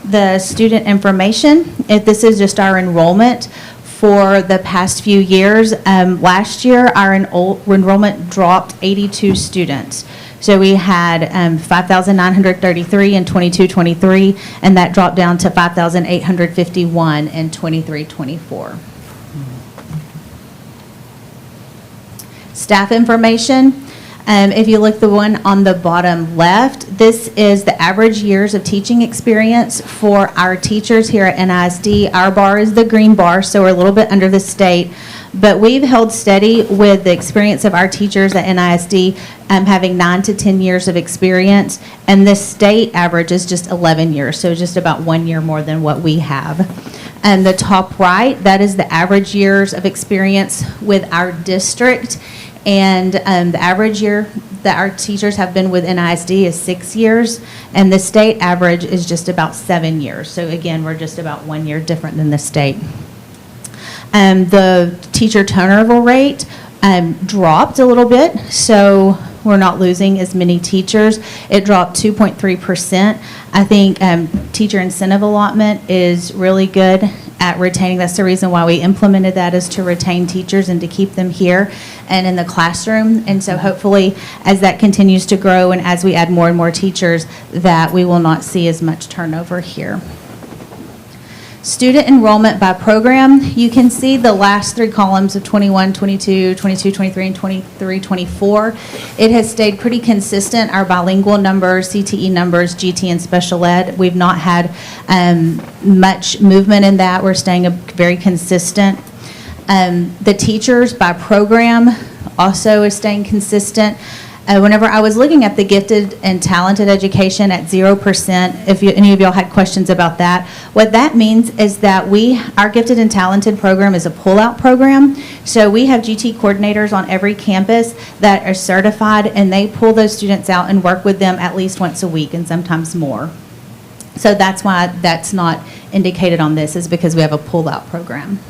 The student information, if this is just our enrollment for the past few years. Last year, our enrollment dropped 82 students. So we had 5,933 in 22-23, and that dropped down to 5,851 in 23-24. Staff information. If you look the one on the bottom left, this is the average years of teaching experience for our teachers here at NISD. Our bar is the green bar, so we're a little bit under the state, but we've held steady with the experience of our teachers at NISD having 9 to 10 years of experience, and the state average is just 11 years, so just about 1 year more than what we have. And the top right, that is the average years of experience with our district. And the average year that our teachers have been with NISD is 6 years, and the state average is just about 7 years. So again, we're just about 1 year different than the state. The teacher turnover rate dropped a little bit, so we're not losing as many teachers. It dropped 2.3%. I think teacher incentive allotment is really good at retaining. That's the reason why we implemented that, is to retain teachers and to keep them here and in the classroom. And so hopefully as that continues to grow and as we add more and more teachers, that we will not see as much turnover here. Student enrollment by program, you can see the last 3 columns of 21, 22, 22, 23, and 23, 24. It has stayed pretty consistent. Our bilingual numbers, CTE numbers, GT and special ed, we've not had much movement in that. We're staying very consistent. The teachers by program also is staying consistent. Whenever I was looking at the gifted and talented education at 0%, if any of y'all had questions about that, what that means is that our gifted and talented program is a pull-out program. So we have GT coordinators on every campus that are certified, and they pull those students out and work with them at least once a week and sometimes more. So that's why that's not indicated on this, is because we have a pull-out program.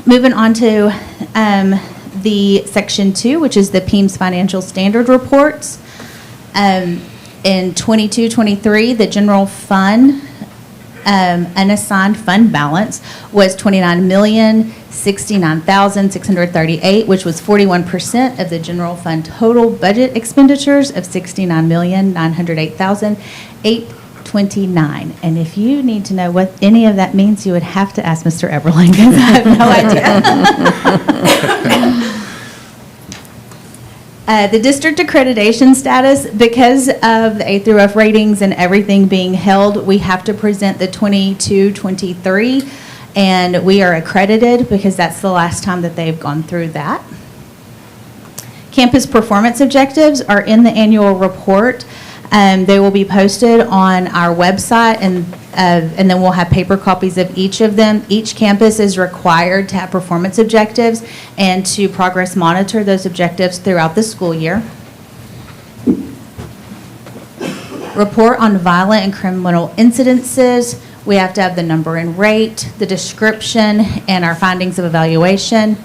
Moving on to the section 2, which is the PEIMS financial standard reports. In 22-23, the general fund unassigned fund balance was $29,069,638, which was 41% of the general fund total budget expenditures of $69,908,829. And if you need to know what any of that means, you would have to ask Mr. Eberling, because I have no idea. The district accreditation status, because of the A through F ratings and everything being held, we have to present the 22-23, and we are accredited because that's the last time that they've gone through that. Campus performance objectives are in the annual report. They will be posted on our website, and then we'll have paper copies of each of them. Each campus is required to have performance objectives and to progress monitor those objectives throughout the school year. Report on violent and criminal incidences. We have to have the number and rate, the description, and our findings of evaluation.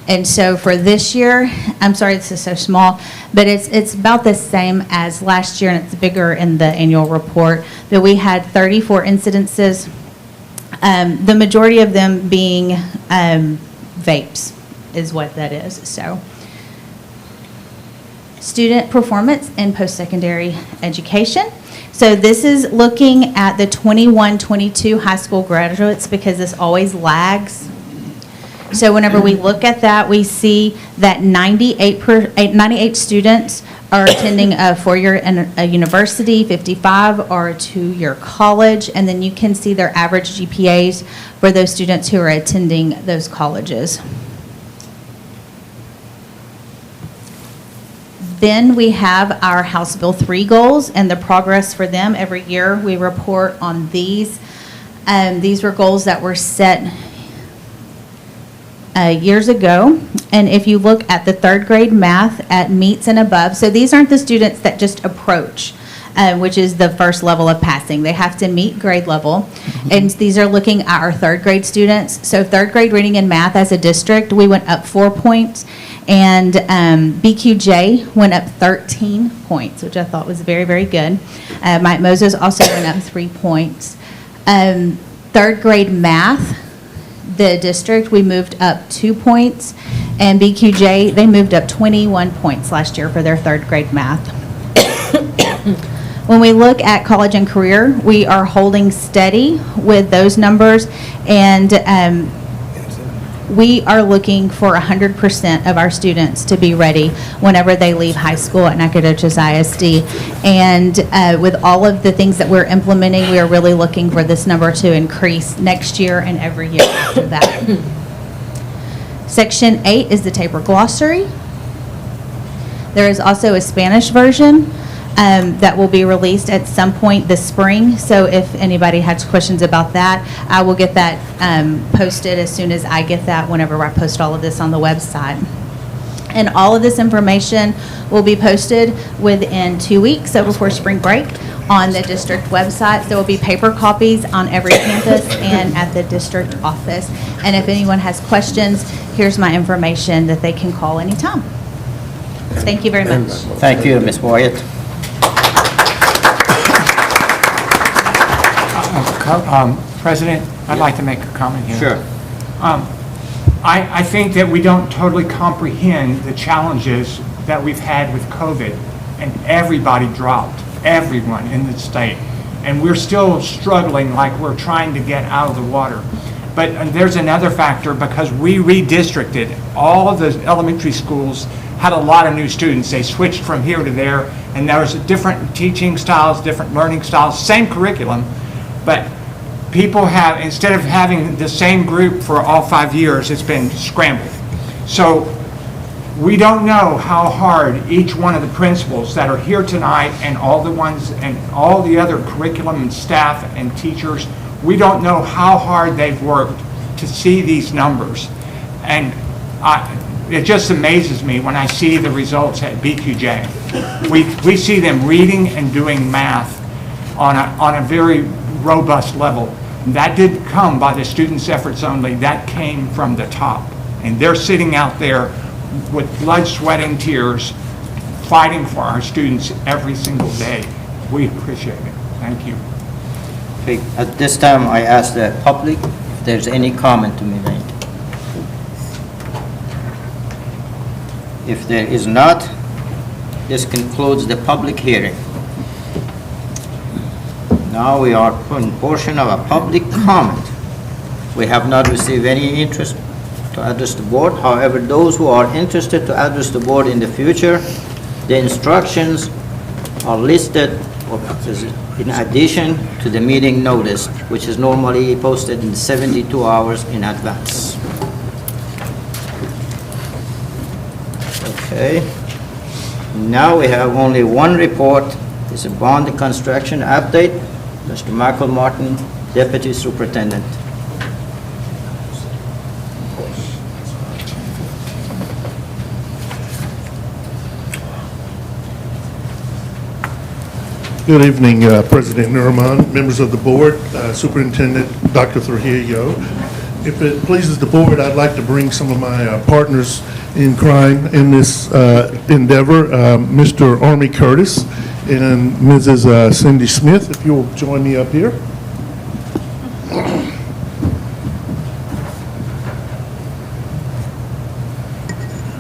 And so for this year, I'm sorry this is so small, but it's about the same as last year, and it's bigger in the annual report, that we had 34 incidences, the majority of them being vapes is what that is. So student performance in post-secondary education. So this is looking at the 21-22 high school graduates, because this always lags. So whenever we look at that, we see that 98 students are attending a 4-year university, 55 are a 2-year college, and then you can see their average GPAs for those students who are attending those colleges. Then we have our House Bill 3 goals and the progress for them. Every year we report on these. These were goals that were set years ago. And if you look at the third grade math at meets and above, so these aren't the students that just approach, which is the first level of passing. They have to meet grade level. And these are looking at our third grade students. So third grade reading and math as a district, we went up 4 points. And BQJ went up 13 points, which I thought was very, very good. Mike Moses also went up 3 points. Third grade math, the district, we moved up 2 points. And BQJ, they moved up 21 points last year for their third grade math. When we look at college and career, we are holding steady with those numbers, and we are looking for 100% of our students to be ready whenever they leave high school at Nacogdoches ISD. And with all of the things that we're implementing, we are really looking for this number to increase next year and every year after that. Section 8 is the Tabor Glossary. There is also a Spanish version that will be released at some point this spring. So if anybody has questions about that, I will get that posted as soon as I get that, whenever I post all of this on the website. And all of this information will be posted within 2 weeks, so before spring break, on the district website. There will be paper copies on every campus and at the district office. And if anyone has questions, here's my information that they can call anytime. Thank you very much. Thank you, Ms. Wyatt. President, I'd like to make a comment here. Sure. I think that we don't totally comprehend the challenges that we've had with COVID, and everybody dropped, everyone in the state. And we're still struggling like we're trying to get out of the water. But there's another factor, because we redistricted. All of the elementary schools had a lot of new students. They switched from here to there, and there was different teaching styles, different learning styles, same curriculum, but people have, instead of having the same group for all 5 years, it's been scrambled. So we don't know how hard each one of the principals that are here tonight, and all the ones and all the other curriculum and staff and teachers, we don't know how hard they've worked to see these numbers. And it just amazes me when I see the results at BQJ. We see them reading and doing math on a very robust level. That didn't come by the students' efforts only. That came from the top. And they're sitting out there with blood, sweat, and tears, fighting for our students every single day. We appreciate it. Thank you. Okay, at this time, I ask the public if there's any comment to be made. If there is not, this concludes the public hearing. Now we are in portion of a public comment. We have not received any interest to address the board. However, those who are interested to address the board in the future, the instructions are listed in addition to the meeting notice, which is normally posted in 72 hours in advance. Okay. Now we have only one report. It's a bond construction update. Mr. Michael Martin, Deputy Superintendent. Good evening, President Nurman, members of the board, Superintendent Dr. Trujillo. If it pleases the board, I'd like to bring some of my partners in crime in this endeavor, Mr. Army Curtis and Mrs. Cindy Smith, if you'll join me up here.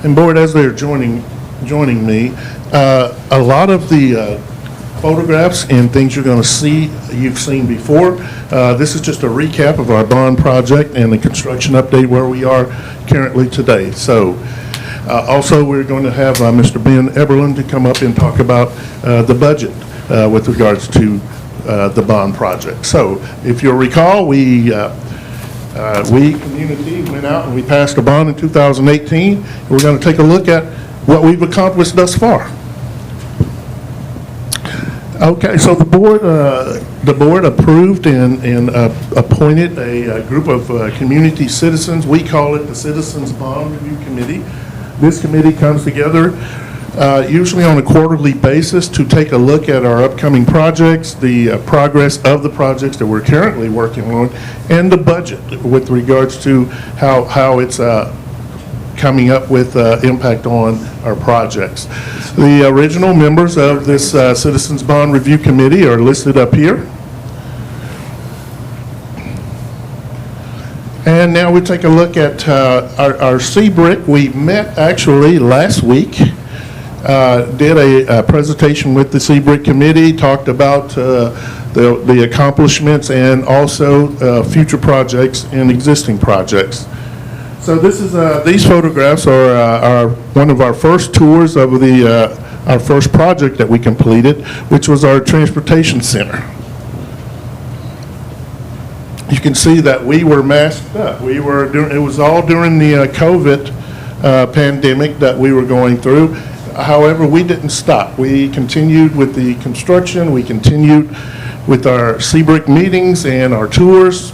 And board, as they're joining me, a lot of the photographs and things you're going to see, you've seen before. This is just a recap of our bond project and the construction update where we are currently today. So also we're going to have Mr. Ben Eberlin to come up and talk about the budget with regards to the bond project. So if you'll recall, we community went out and we passed a bond in 2018. We're going to take a look at what we've accomplished thus far. Okay, so the board approved and appointed a group of community citizens. We call it the Citizens Bond Review Committee. This committee comes together usually on a quarterly basis to take a look at our upcoming projects, the progress of the projects that we're currently working on, and the budget with regards to how it's coming up with impact on our projects. The original members of this Citizens Bond Review Committee are listed up here. And now we take a look at our CBRIC. We met actually last week, did a presentation with the CBRIC committee, talked about the accomplishments and also future projects and existing projects. So this is these photographs are one of our first tours of our first project that we completed, which was our transportation center. You can see that we were masked up. It was all during the COVID pandemic that we were going through. However, we didn't stop. We continued with the construction. We continued with our CBRIC meetings and our tours.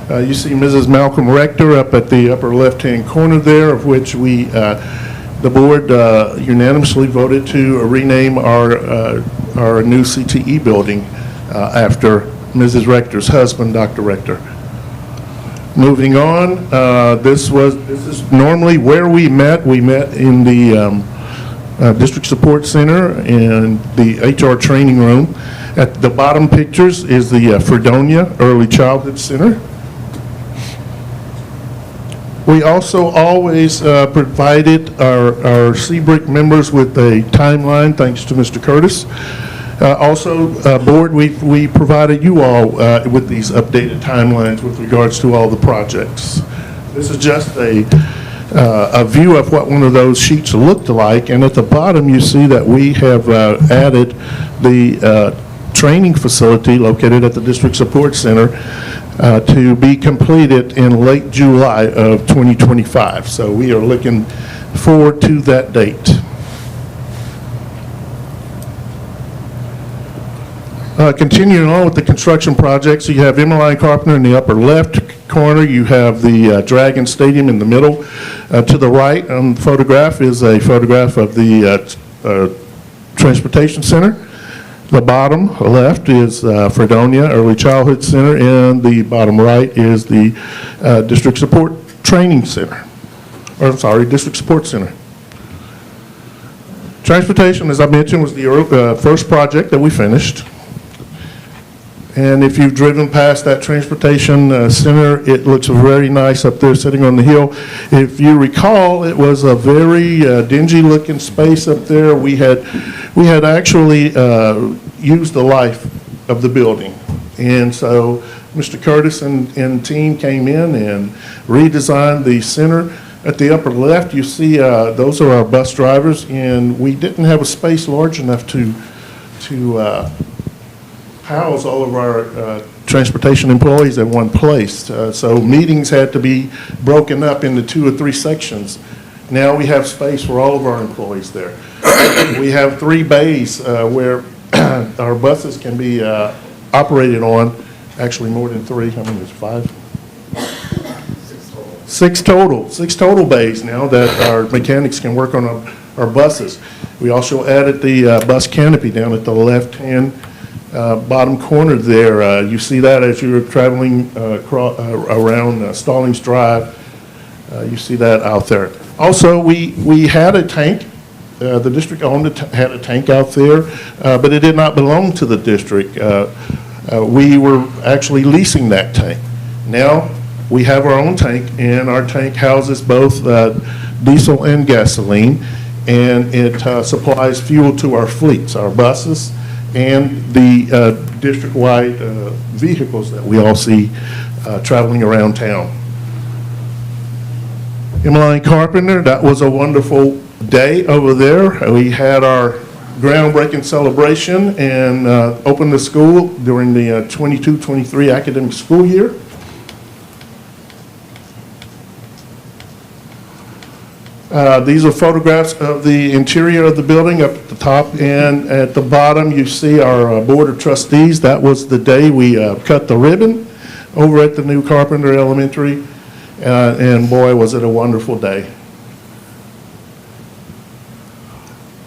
You see Mrs. Malcolm Rector up at the upper left-hand corner there, of which the board unanimously voted to rename our new CTE building after Mrs. Rector's husband, Dr. Rector. Moving on, this is normally where we met. We met in the District Support Center and the HR training room. At the bottom pictures is the Fredonia Early Childhood Center. We also always provided our CBRIC members with a timeline, thanks to Mr. Curtis. Also, board, we provided you all with these updated timelines with regards to all the projects. This is just a view of what one of those sheets looked like, and at the bottom you see that we have added the training facility located at the District Support Center to be completed in late July of 2025. So we are looking forward to that date. Continuing on with the construction projects, you have Emmeline Carpenter in the upper left corner. You have the Dragon Stadium in the middle. To the right on the photograph is a photograph of the Transportation Center. The bottom left is Fredonia Early Childhood Center, and the bottom right is the District Support Training Center. District Support Center. Transportation, as I mentioned, was the first project that we finished. And if you've driven past that transportation center, it looks very nice up there sitting on the hill. If you recall, it was a very dingy looking space up there. We had actually used the life of the building. And so Mr. Curtis and team came in and redesigned the center. At the upper left, you see those are our bus drivers, and we didn't have a space large enough to house all of our transportation employees in one place. So meetings had to be broken up into 2 or 3 sections. Now we have space for all of our employees there. We have 3 bays where our buses can be operated on, actually more than 3, how many is 5? 6 total. 6 total bays now that our mechanics can work on our buses. We also added the bus canopy down at the left-hand bottom corner there. You see that as you're traveling around Stallings Drive. You see that out there. Also, we had a tank. The district had a tank out there, but it did not belong to the district. We were actually leasing that tank. Now we have our own tank, and our tank houses both diesel and gasoline, and it supplies fuel to our fleets, our buses, and the district-wide vehicles that we all see traveling around town. Emmeline Carpenter, that was a wonderful day over there. We had our groundbreaking celebration and opened the school during the 22-23 academic school year. These are photographs of the interior of the building up at the top, and at the bottom you see our Board of Trustees. That was the day we cut the ribbon over at the new Carpenter Elementary, and boy, was it a wonderful day.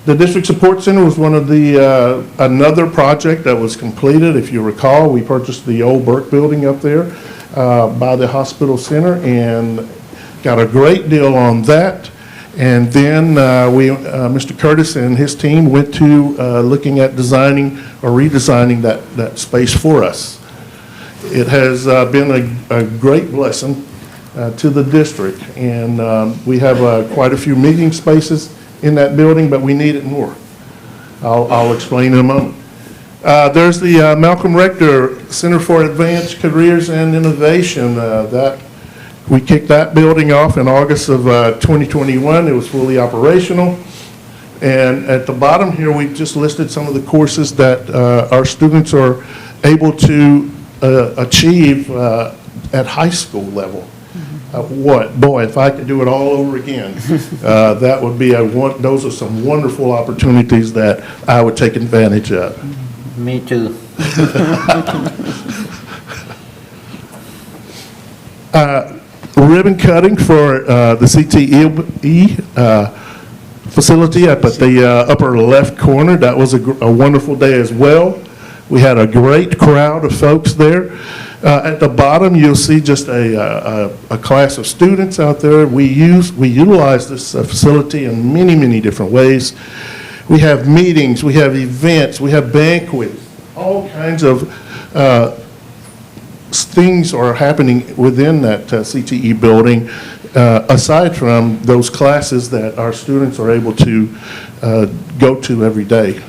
The District Support Center was one of the, another project that was completed. If you recall, we purchased the old Burke building up there by the hospital center and got a great deal on that. And then Mr. Curtis and his team went to looking at designing or redesigning that space for us. It has been a great blessing to the district, and we have quite a few meeting spaces in that building, but we need it more. I'll explain in a moment. There's the Malcolm Rector Center for Advanced Careers and Innovation. We kicked that building off in August of 2021. It was fully operational. And at the bottom here, we just listed some of the courses that our students are able to achieve at high school level. Boy, if I could do it all over again, that would be those are some wonderful opportunities that I would take advantage of. Me too. Ribbon cutting for the CTE facility up at the upper left corner. That was a wonderful day as well. We had a great crowd of folks there. At the bottom, you'll see just a class of students out there. We utilize this facility in many, many different ways. We have meetings, we have events, we have banquets, all kinds of things are happening within that CTE building, aside from those classes that our students are able to go to every day.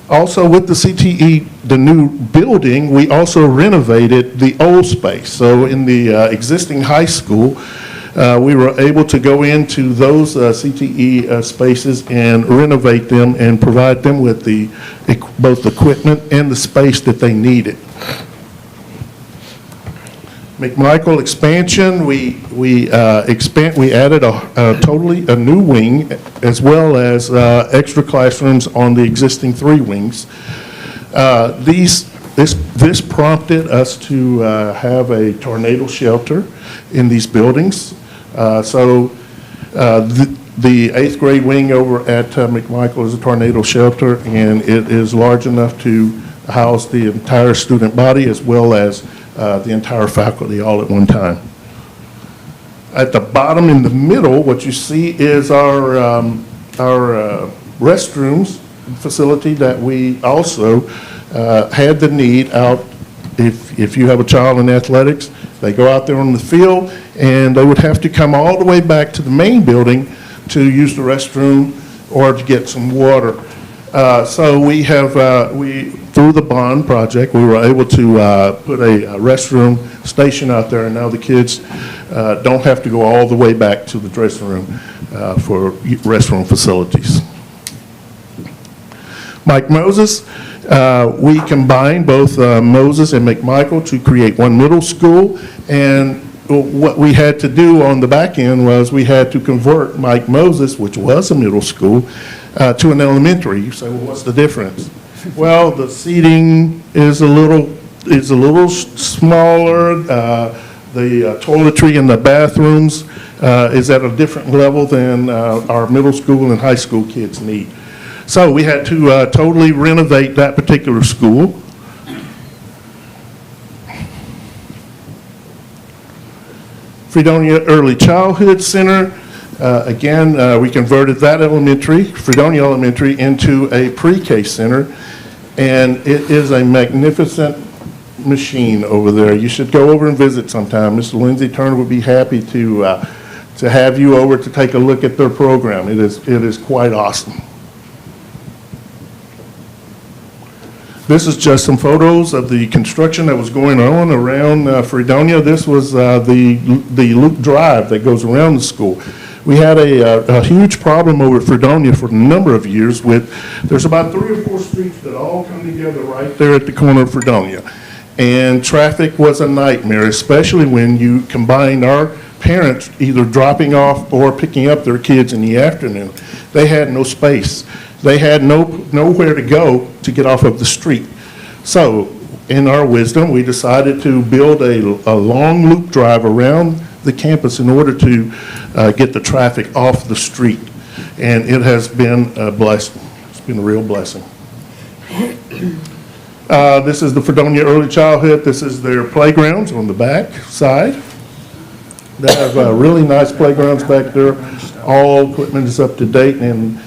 Also, with the CTE, the new building, we also renovated the old space. So in the existing high school, we were able to go into those CTE spaces and renovate them and provide them with both equipment and the space that they needed. McMichael expansion, we added a new wing as well as extra classrooms on the existing 3 wings. This prompted us to have a tornado shelter in these buildings. So the 8th grade wing over at McMichael is a tornado shelter, and it is large enough to house the entire student body as well as the entire faculty all at one time. At the bottom in the middle, what you see is our restrooms facility that we also had the need out. If you have a child in athletics, they go out there on the field and they would have to come all the way back to the main building to use the restroom or to get some water. So we have, through the bond project, we were able to put a restroom station out there, and now the kids don't have to go all the way back to the dressing room for restroom facilities. Mike Moses, we combined both Moses and McMichael to create one middle school, and what we had to do on the back end was we had to convert Mike Moses, which was a middle school, to an elementary. You say, well, what's the difference? Well, the seating is a little smaller. The toiletry in the bathrooms is at a different level than our middle school and high school kids need. So we had to totally renovate that particular school. Fredonia Early Childhood Center, again, we converted that elementary, Fredonia Elementary, into a pre-K center, and it is a magnificent machine over there. You should go over and visit sometime. Mr. Lindsay Turner would be happy to have you over to take a look at their program. It is quite awesome. This is just some photos of the construction that was going on around Fredonia. This was the loop drive that goes around the school. We had a huge problem over at Fredonia for a number of years there's about 3 or 4 streets that all come together right there at the corner of Fredonia. And traffic was a nightmare, especially when you combine our parents either dropping off or picking up their kids in the afternoon. They had no space. They had nowhere to go to get off of the street. So, in our wisdom, we decided to build a long loop drive around the campus in order to get the traffic off the street. And it has been a blessing. It's been a real blessing. This is the Fredonia Early Childhood. This is their playgrounds on the back side. They have really nice playgrounds back there. All equipment is up to date, and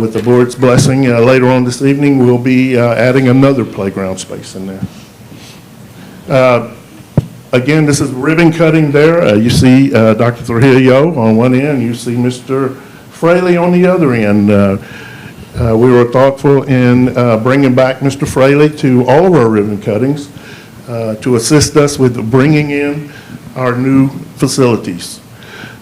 with the board's blessing, later on this evening, we'll be adding another playground space in there. Again, this is ribbon cutting there. You see Dr. Trujillo on one end, you see Mr. Fraley on the other end. We were thoughtful in bringing back Mr. Fraley to all of our ribbon cuttings to assist us with bringing in our new facilities.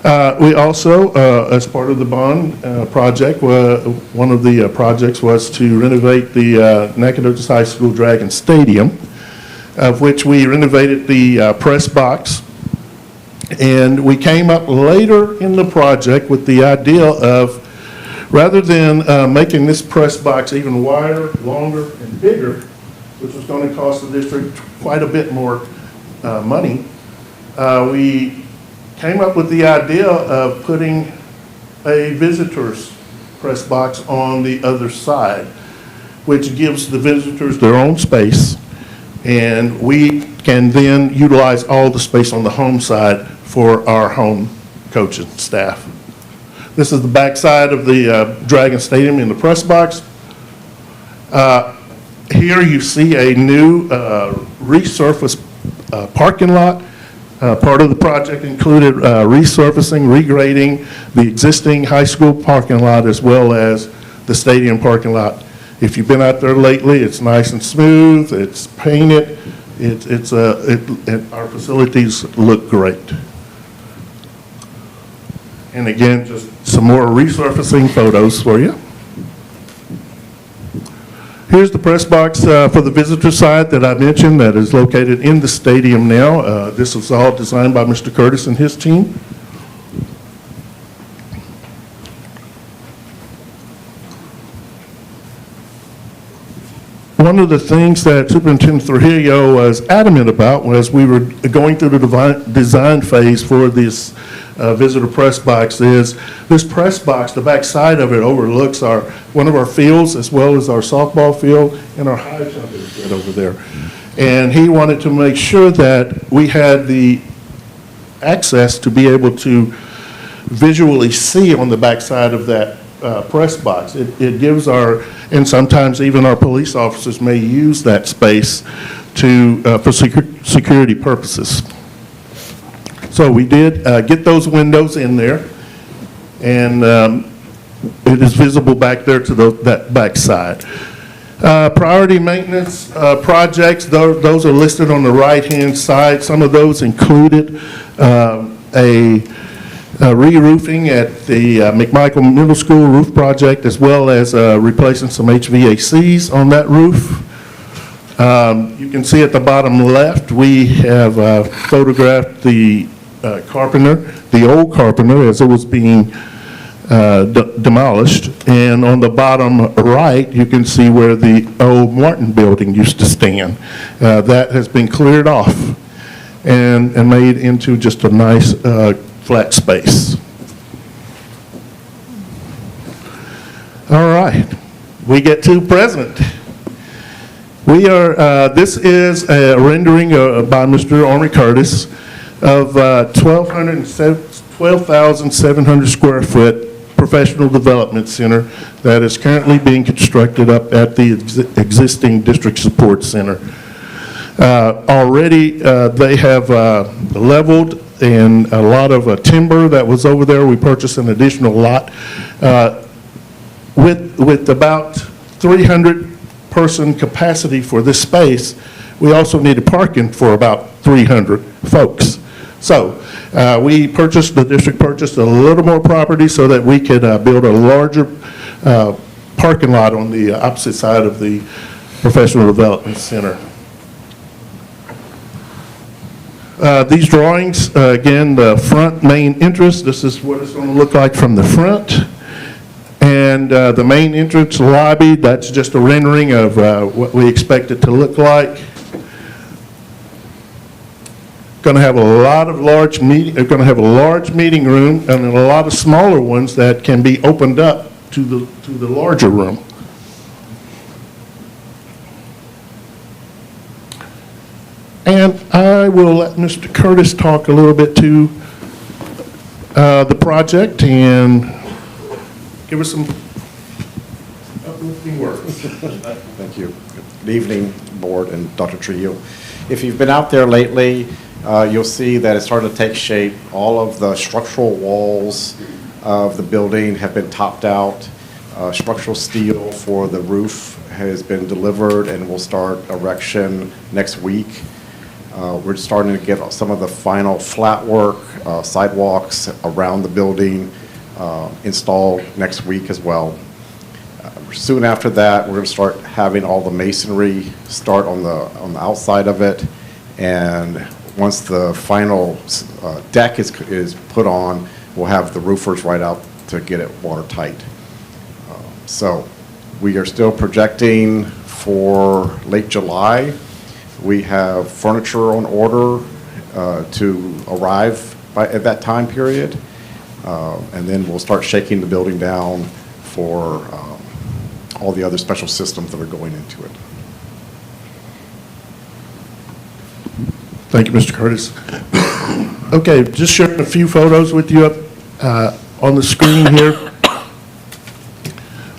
We also, as part of the bond project, one of the projects was to renovate the Nacogdoches High School Dragon Stadium, of which we renovated the press box. And we came up later in the project with the idea of, rather than making this press box even wider, longer, and bigger, which was going to cost the district quite a bit more money, we came up with the idea of putting a visitor's press box on the other side, which gives the visitors their own space, and we can then utilize all the space on the home side for our home coaching staff. This is the back side of the Dragon Stadium in the press box. Here you see a new resurfaced parking lot. Part of the project included resurfacing, regrading the existing high school parking lot as well as the stadium parking lot. If you've been out there lately, it's nice and smooth, it's painted, our facilities look great. And again, just some more resurfacing photos for you. Here's the press box for the visitor side that I mentioned that is located in the stadium now. This was all designed by Mr. Curtis and his team. One of the things that Superintendent Trujillo was adamant about was we were going through the design phase for this visitor press box is this press box, the back side of it overlooks one of our fields as well as our softball field and our high jump is over there. And he wanted to make sure that we had the access to be able to visually see on the back side of that press box. It gives and sometimes even our police officers may use that space for security purposes. So we did get those windows in there, and it is visible back there to that back side. Priority maintenance projects, those are listed on the right-hand side. Some of those included a re-roofing at the McMichael Middle School roof project, as well as replacing some HVACs on that roof. You can see at the bottom left, we have photographed the carpenter, the old carpenter, as it was being demolished. And on the bottom right, you can see where the old Martin building used to stand. That has been cleared off and made into just a nice flat space. All right, we get to present. We are, this is a rendering by Mr. Ornery Curtis of 12,700 square foot professional development center that is currently being constructed up at the existing district support center. Already they have leveled and a lot of timber that was over there. We purchased an additional lot with about 300 person capacity for this space. We also needed parking for about 300 folks. So the district purchased a little more property so that we could build a larger parking lot on the opposite side of the professional development center. These drawings, again, the front main entrance, this is what it's going to look like from the front. And the main entrance lobby, that's just a rendering of what we expect it to look like. Going to have a lot of large meeting, going to have a large meeting room and a lot of smaller ones that can be opened up to the larger room. And I will let Mr. Curtis talk a little bit to the project and give us some uplifting words. Thank you. Good evening, Board and Dr. Trujillo. If you've been out there lately, you'll see that it's starting to take shape. All of the structural walls of the building have been topped out. Structural steel for the roof has been delivered and will start erection next week. We're starting to get some of the final flat work, sidewalks around the building installed next week as well. Soon after that, we're going to start having all the masonry start on the outside of it, and once the final deck is put on, we'll have the roofers right out to get it watertight. So we are still projecting for late July. We have furniture on order to arrive at that time period, and then we'll start shaking the building down for all the other special systems that are going into it. Thank you, Mr. Curtis. Okay, just sharing a few photos with you up on the screen here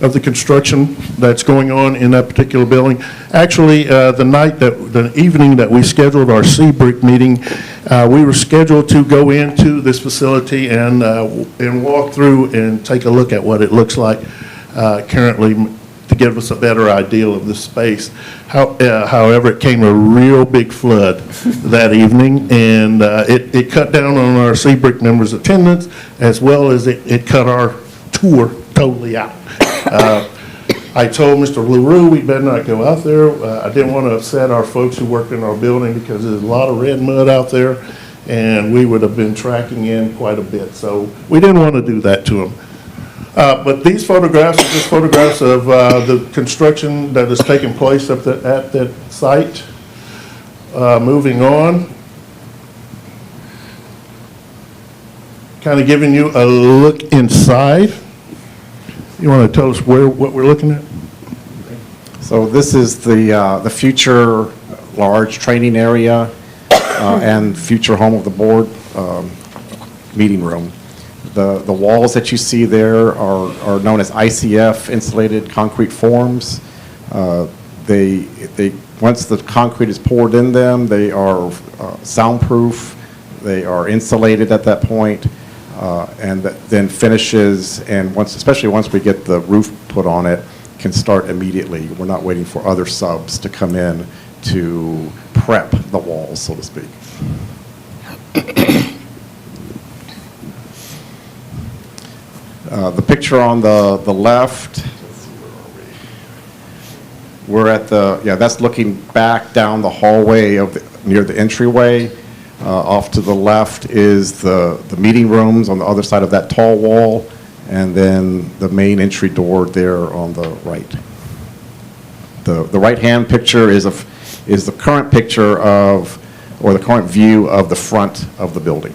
of the construction that's going on in that particular building. Actually, the evening that we scheduled our C-Brick meeting, we were scheduled to go into this facility and walk through and take a look at what it looks like currently to give us a better idea of the space. However, it came a real big flood that evening, and it cut down on our C-Brick members' attendance, as well as it cut our tour totally out. I told Mr. LaRue we better not go out there. I didn't want to upset our folks who worked in our building because there's a lot of red mud out there, and we would have been tracking in quite a bit. So we didn't want to do that to them. But these photographs are just photographs of the construction that is taking place at that site. Moving on. Kind of giving you a look inside. You want to tell us what we're looking at? So this is the future large training area and future home of the board meeting room. The walls that you see there are known as ICF, insulated concrete forms. Once the concrete is poured in them, they are soundproof. They are insulated at that point. And then finishes, and especially once we get the roof put on it, can start immediately. We're not waiting for other subs to come in to prep the walls, so to speak. The picture on the left, we're at that's looking back down the hallway near the entryway. Off to the left is the meeting rooms on the other side of that tall wall, and then the main entry door there on the right. The right-hand picture is the current picture or the current view of the front of the building.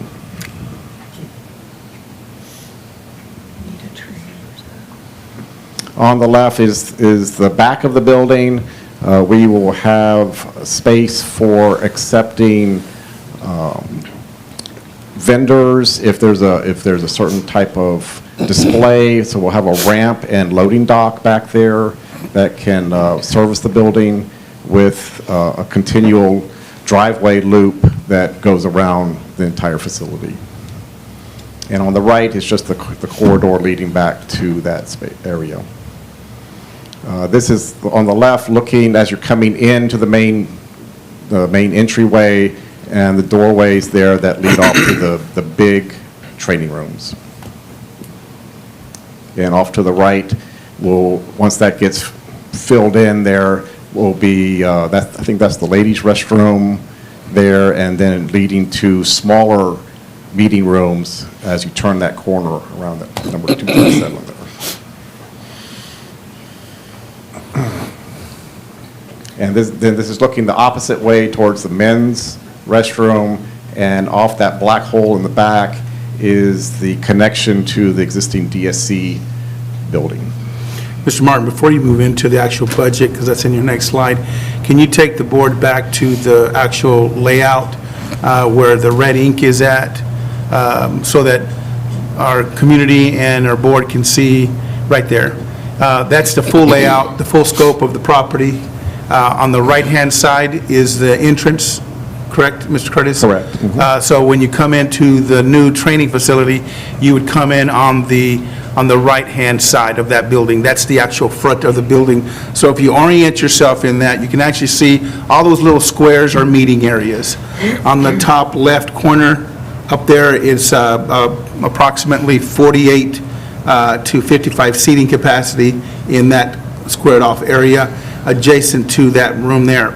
On the left is the back of the building. We will have space for accepting vendors if there's a certain type of display. So we'll have a ramp and loading dock back there that can service the building with a continual driveway loop that goes around the entire facility. And on the right is just the corridor leading back to that area. This is on the left, looking as you're coming into the main entryway, and the doorways there that lead off to the big training rooms. And off to the right, once that gets filled in, there will be I think that's the ladies' restroom, there, and then leading to smaller meeting rooms as you turn that corner around that number 237 there. And this is looking the opposite way towards the men's restroom, and off that black hole in the back is the connection to the existing DSC building. Mr. Martin, before you move into the actual budget, because that's in your next slide, can you take the board back to the actual layout where the red ink is at, so that our community and our board can see right there? That's the full layout, the full scope of the property. On the right-hand side is the entrance, correct, Mr. Curtis? Correct. So when you come into the new training facility, you would come in on the right-hand side of that building. That's the actual front of the building. So if you orient yourself in that, you can actually see all those little squares are meeting areas. On the top left corner up there is approximately 48 to 55 seating capacity in that squared off area adjacent to that room there.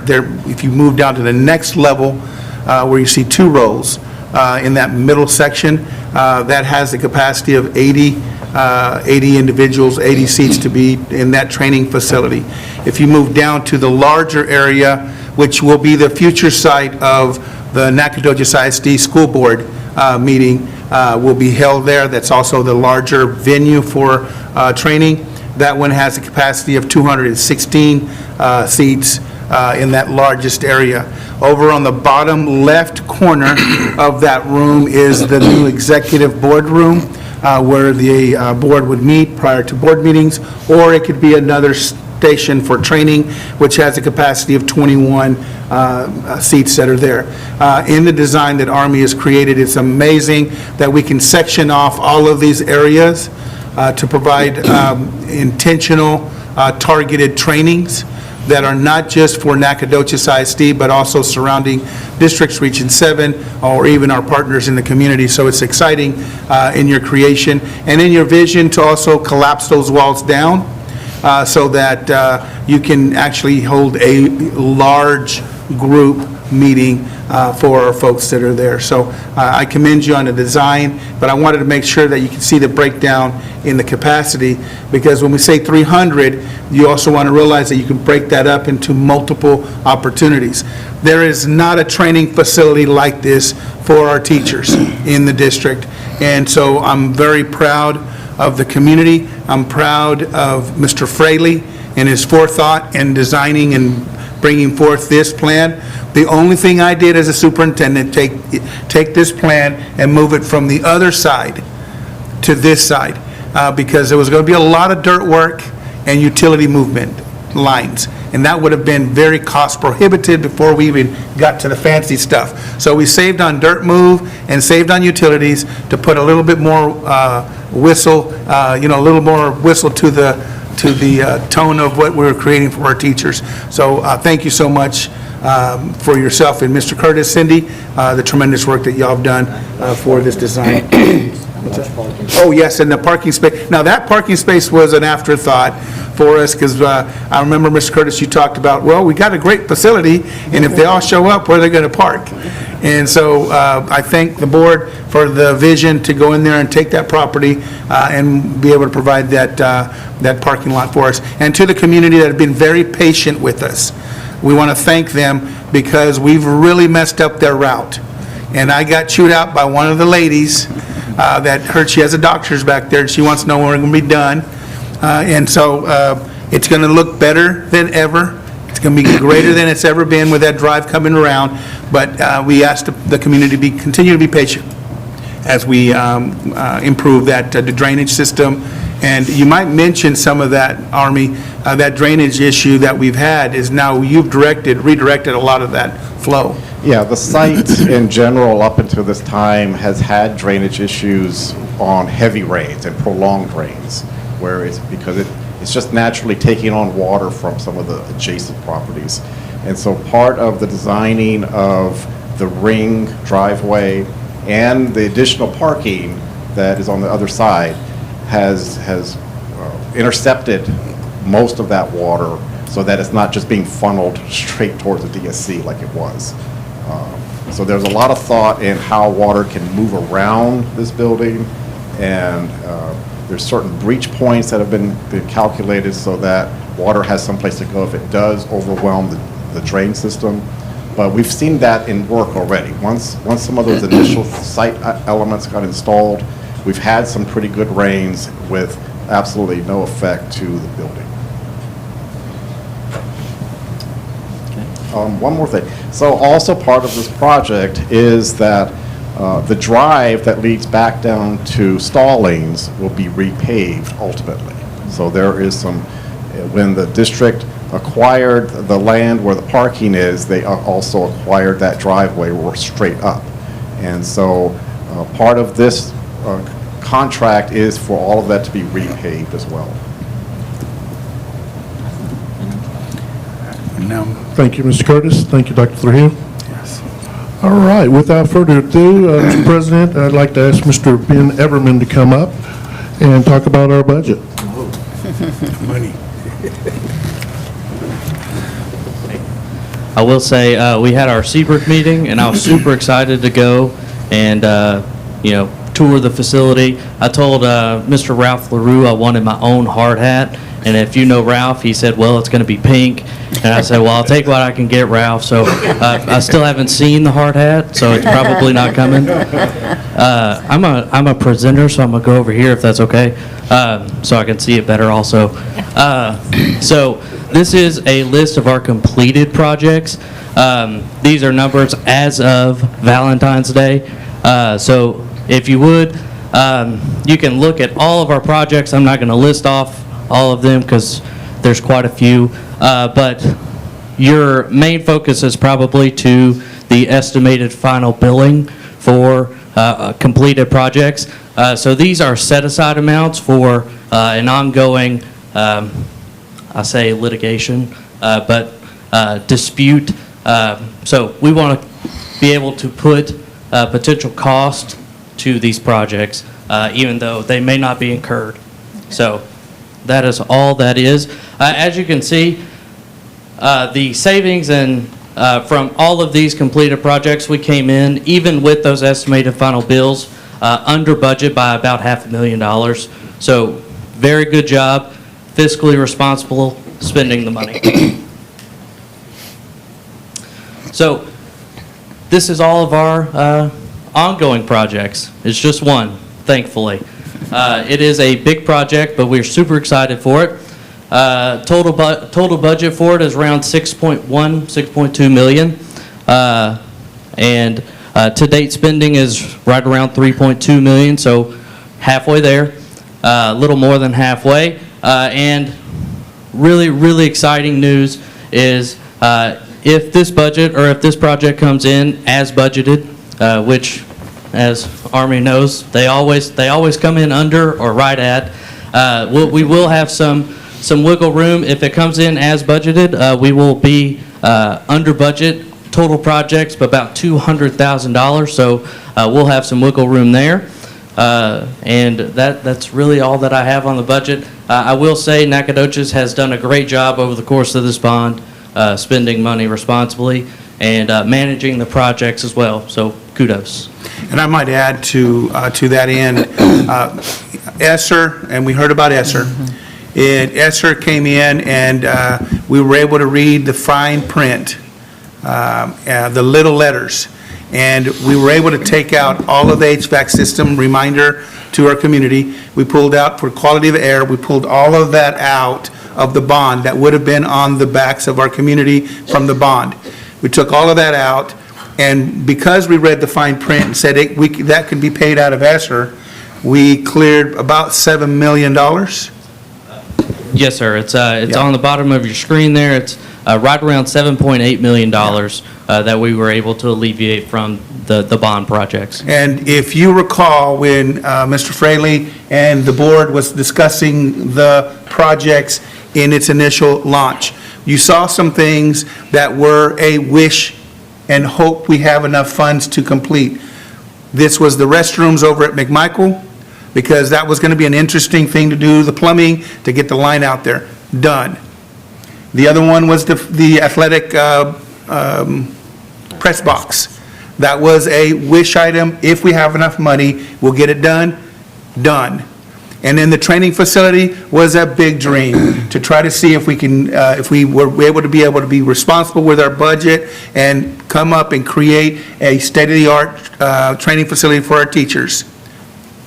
If you move down to the next level where you see 2 rows in that middle section, that has the capacity of 80 individuals, 80 seats to be in that training facility. If you move down to the larger area, which will be the future site of the Nacogdoches ISD School Board meeting, will be held there. That's also the larger venue for training. That one has a capacity of 216 seats in that largest area. Over on the bottom left corner of that room is the new executive board room, where the board would meet prior to board meetings, or it could be another station for training, which has a capacity of 21 seats that are there. In the design that Army has created, it's amazing that we can section off all of these areas to provide intentional, targeted trainings that are not just for Nacogdoches ISD, but also surrounding districts, Region 7, or even our partners in the community. So it's exciting in your creation and in your vision to also collapse those walls down so that you can actually hold a large group meeting for our folks that are there. So I commend you on the design, but I wanted to make sure that you can see the breakdown in the capacity, because when we say 300, you also want to realize that you can break that up into multiple opportunities. There is not a training facility like this for our teachers in the district, and so I'm very proud of the community. I'm proud of Mr. Fraley and his forethought in designing and bringing forth this plan. The only thing I did as a superintendent, take this plan and move it from the other side to this side, because there was going to be a lot of dirt work and utility movement lines, and that would have been very cost prohibitive before we even got to the fancy stuff. So we saved on dirt move and saved on utilities to put a little bit more whistle, a little more whistle to the tone of what we're creating for our teachers. So thank you so much for yourself and Mr. Curtis, Cindy, the tremendous work that y'all have done for this design. Oh, yes, and the parking space. Now, that parking space was an afterthought for us, because I remember, Mr. Curtis, you talked about, well, we got a great facility, and if they all show up, where are they going to park? And so I thank the board for the vision to go in there and take that property and be able to provide that parking lot for us. And to the community that have been very patient with us, we want to thank them, because we've really messed up their route. And I got chewed out by one of the ladies that heard she has a doctor's back there, and she wants to know when we're going to be done. And so it's going to look better than ever. It's going to be greater than it's ever been with that drive coming around. But we ask the community to continue to be patient as we improve the drainage system. And you might mention some of that, Army, that drainage issue that we've had is now you've redirected a lot of that flow. Yeah, the site in general up until this time has had drainage issues on heavy rains and prolonged rains, where it's just naturally taking on water from some of the adjacent properties. And so part of the designing of the ring driveway and the additional parking that is on the other side has intercepted most of that water, so that it's not just being funneled straight towards the DSC like it was. So there's a lot of thought in how water can move around this building, and there's certain breach points that have been calculated so that water has someplace to go if it does overwhelm the drain system. But we've seen that in work already. Once some of those initial site elements got installed, we've had some pretty good rains with absolutely no effect to the building. One more thing. So also part of this project is that the drive that leads back down to Stallings will be repaved ultimately. So there is some, when the district acquired the land where the parking is, they also acquired that driveway straight up. And so part of this contract is for all of that to be repaved as well. No. Thank you, Mr. Curtis. Thank you, Dr. Trujillo. Yes. All right, without further ado, Mr. President, I'd like to ask Mr. Ben Everman to come up and talk about our budget. Money. I will say, we had our Seabrook meeting, and I was super excited to go and, tour the facility. I told Mr. Ralph LaRue I wanted my own hard hat, and if you know Ralph, he said, well, it's going to be pink. And I said, well, I'll take what I can get, Ralph. So I still haven't seen the hard hat, so it's probably not coming. I'm a presenter, so I'm going to go over here if that's okay, so I can see it better also. So this is a list of our completed projects. These are numbers as of Valentine's Day. So if you would, you can look at all of our projects. I'm not going to list off all of them because there's quite a few, but your main focus is probably to the estimated final billing for completed projects. So these are set-aside amounts for an ongoing, I say litigation, but dispute. So we want to be able to put potential cost to these projects, even though they may not be incurred. So that is all that is. As you can see, the savings and from all of these completed projects, we came in, even with those estimated final bills, under budget by about $500,000. So very good job, fiscally responsible spending the money. So this is all of our ongoing projects. It's just one, thankfully. It is a big project, but we're super excited for it. Total budget for it is around 6.2 million. And to date spending is right around 3.2 million, so halfway there, a little more than halfway. And really, really exciting news is if this budget or if this project comes in as budgeted, which as Army knows, they always come in under or right at. We will have some wiggle room. If it comes in as budgeted, we will be under budget total projects by about $200,000. So we'll have some wiggle room there. And that's really all that I have on the budget. I will say Nacogdoches has done a great job over the course of this bond, spending money responsibly and managing the projects as well. So kudos. And I might add to that end, ESSER, and we heard about ESSER. And ESSER came in and we were able to read the fine print, the little letters. And we were able to take out all of the HVAC system, reminder to our community. We pulled out for quality of air, we pulled all of that out of the bond that would have been on the backs of our community from the bond. We took all of that out, and because we read the fine print and said that could be paid out of ESSER, we cleared about $7 million. Yes, sir. It's on the bottom of your screen there. It's right around $7.8 million that we were able to alleviate from the bond projects. And if you recall, when Mr. Fraley and the board was discussing the projects in its initial launch, you saw some things that were a wish and hope we have enough funds to complete. This was the restrooms over at McMichael, because that was going to be an interesting thing to do, the plumbing, to get the line out there. Done. The other one was the athletic press box. That was a wish item. If we have enough money, we'll get it done. Done. And then the training facility was a big dream, to try to see if we can, if we were able to be responsible with our budget and come up and create a state-of-the-art training facility for our teachers.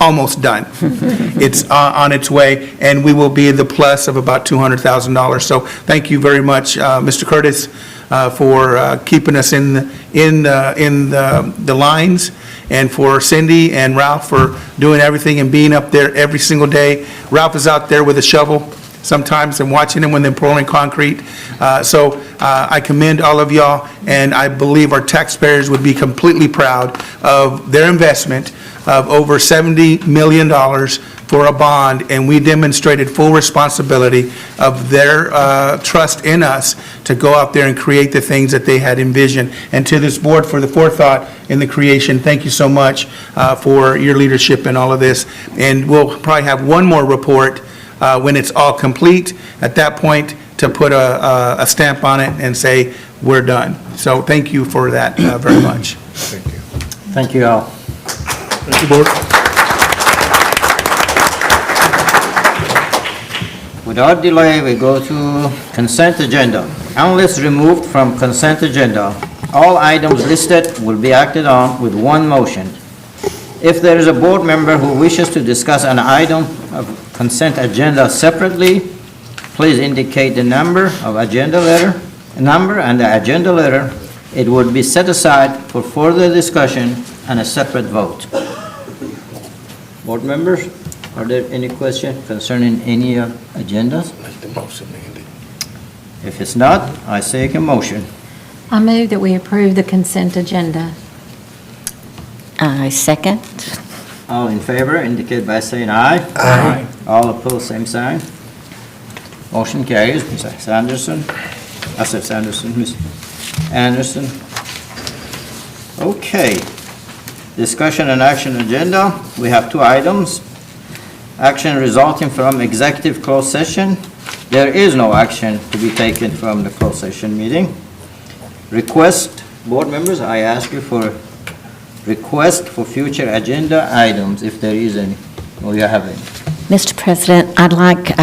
Almost done. It's on its way, and we will be the plus of about $200,000. So thank you very much, Mr. Curtis, for keeping us in the lines, and for Cindy and Ralph for doing everything and being up there every single day. Ralph is out there with a shovel sometimes and watching them when they're pouring concrete. So I commend all of y'all, and I believe our taxpayers would be completely proud of their investment of over $70 million for a bond, and we demonstrated full responsibility of their trust in us to go out there and create the things that they had envisioned. And to this board for the forethought in the creation, thank you so much for your leadership in all of this. And we'll probably have one more report when it's all complete, at that point, to put a stamp on it and say, we're done. So thank you for that very much. Thank you. Thank you all. Thank you, Board. Without delay, we go to consent agenda. Unless removed from consent agenda, all items listed will be acted on with one motion. If there is a board member who wishes to discuss an item of consent agenda separately, please indicate the number and the agenda letter. It would be set aside for further discussion and a separate vote. Board members, are there any questions concerning any agendas? If it's not, I take a motion. I move that we approve the consent agenda. I second. All in favor indicate by saying aye. Aye. All opposed, same sign. Motion carries. Ms. Anderson. I said Sanderson. Ms. Anderson. Okay. Discussion and action agenda. We have two items. Action resulting from executive closed session. There is no action to be taken from the closed session meeting. Request, board members, I ask you for request for future agenda items, if there is any, or you have any. Mr. President, I'd like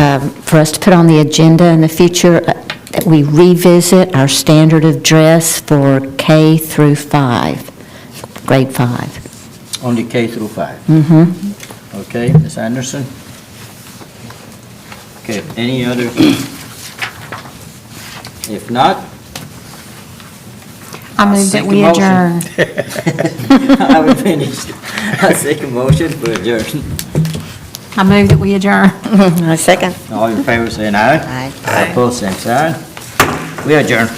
for us to put on the agenda in the future that we revisit our standard of dress for K through 5, grade 5. Only K through 5? Mm-hmm. Okay, Ms. Anderson? Okay, any other? If not, I move that we adjourn. I will finish. I take a motion for adjourn. I move that we adjourn. I second. All in favor, say aye. Aye. Opposed, same sign. We adjourn.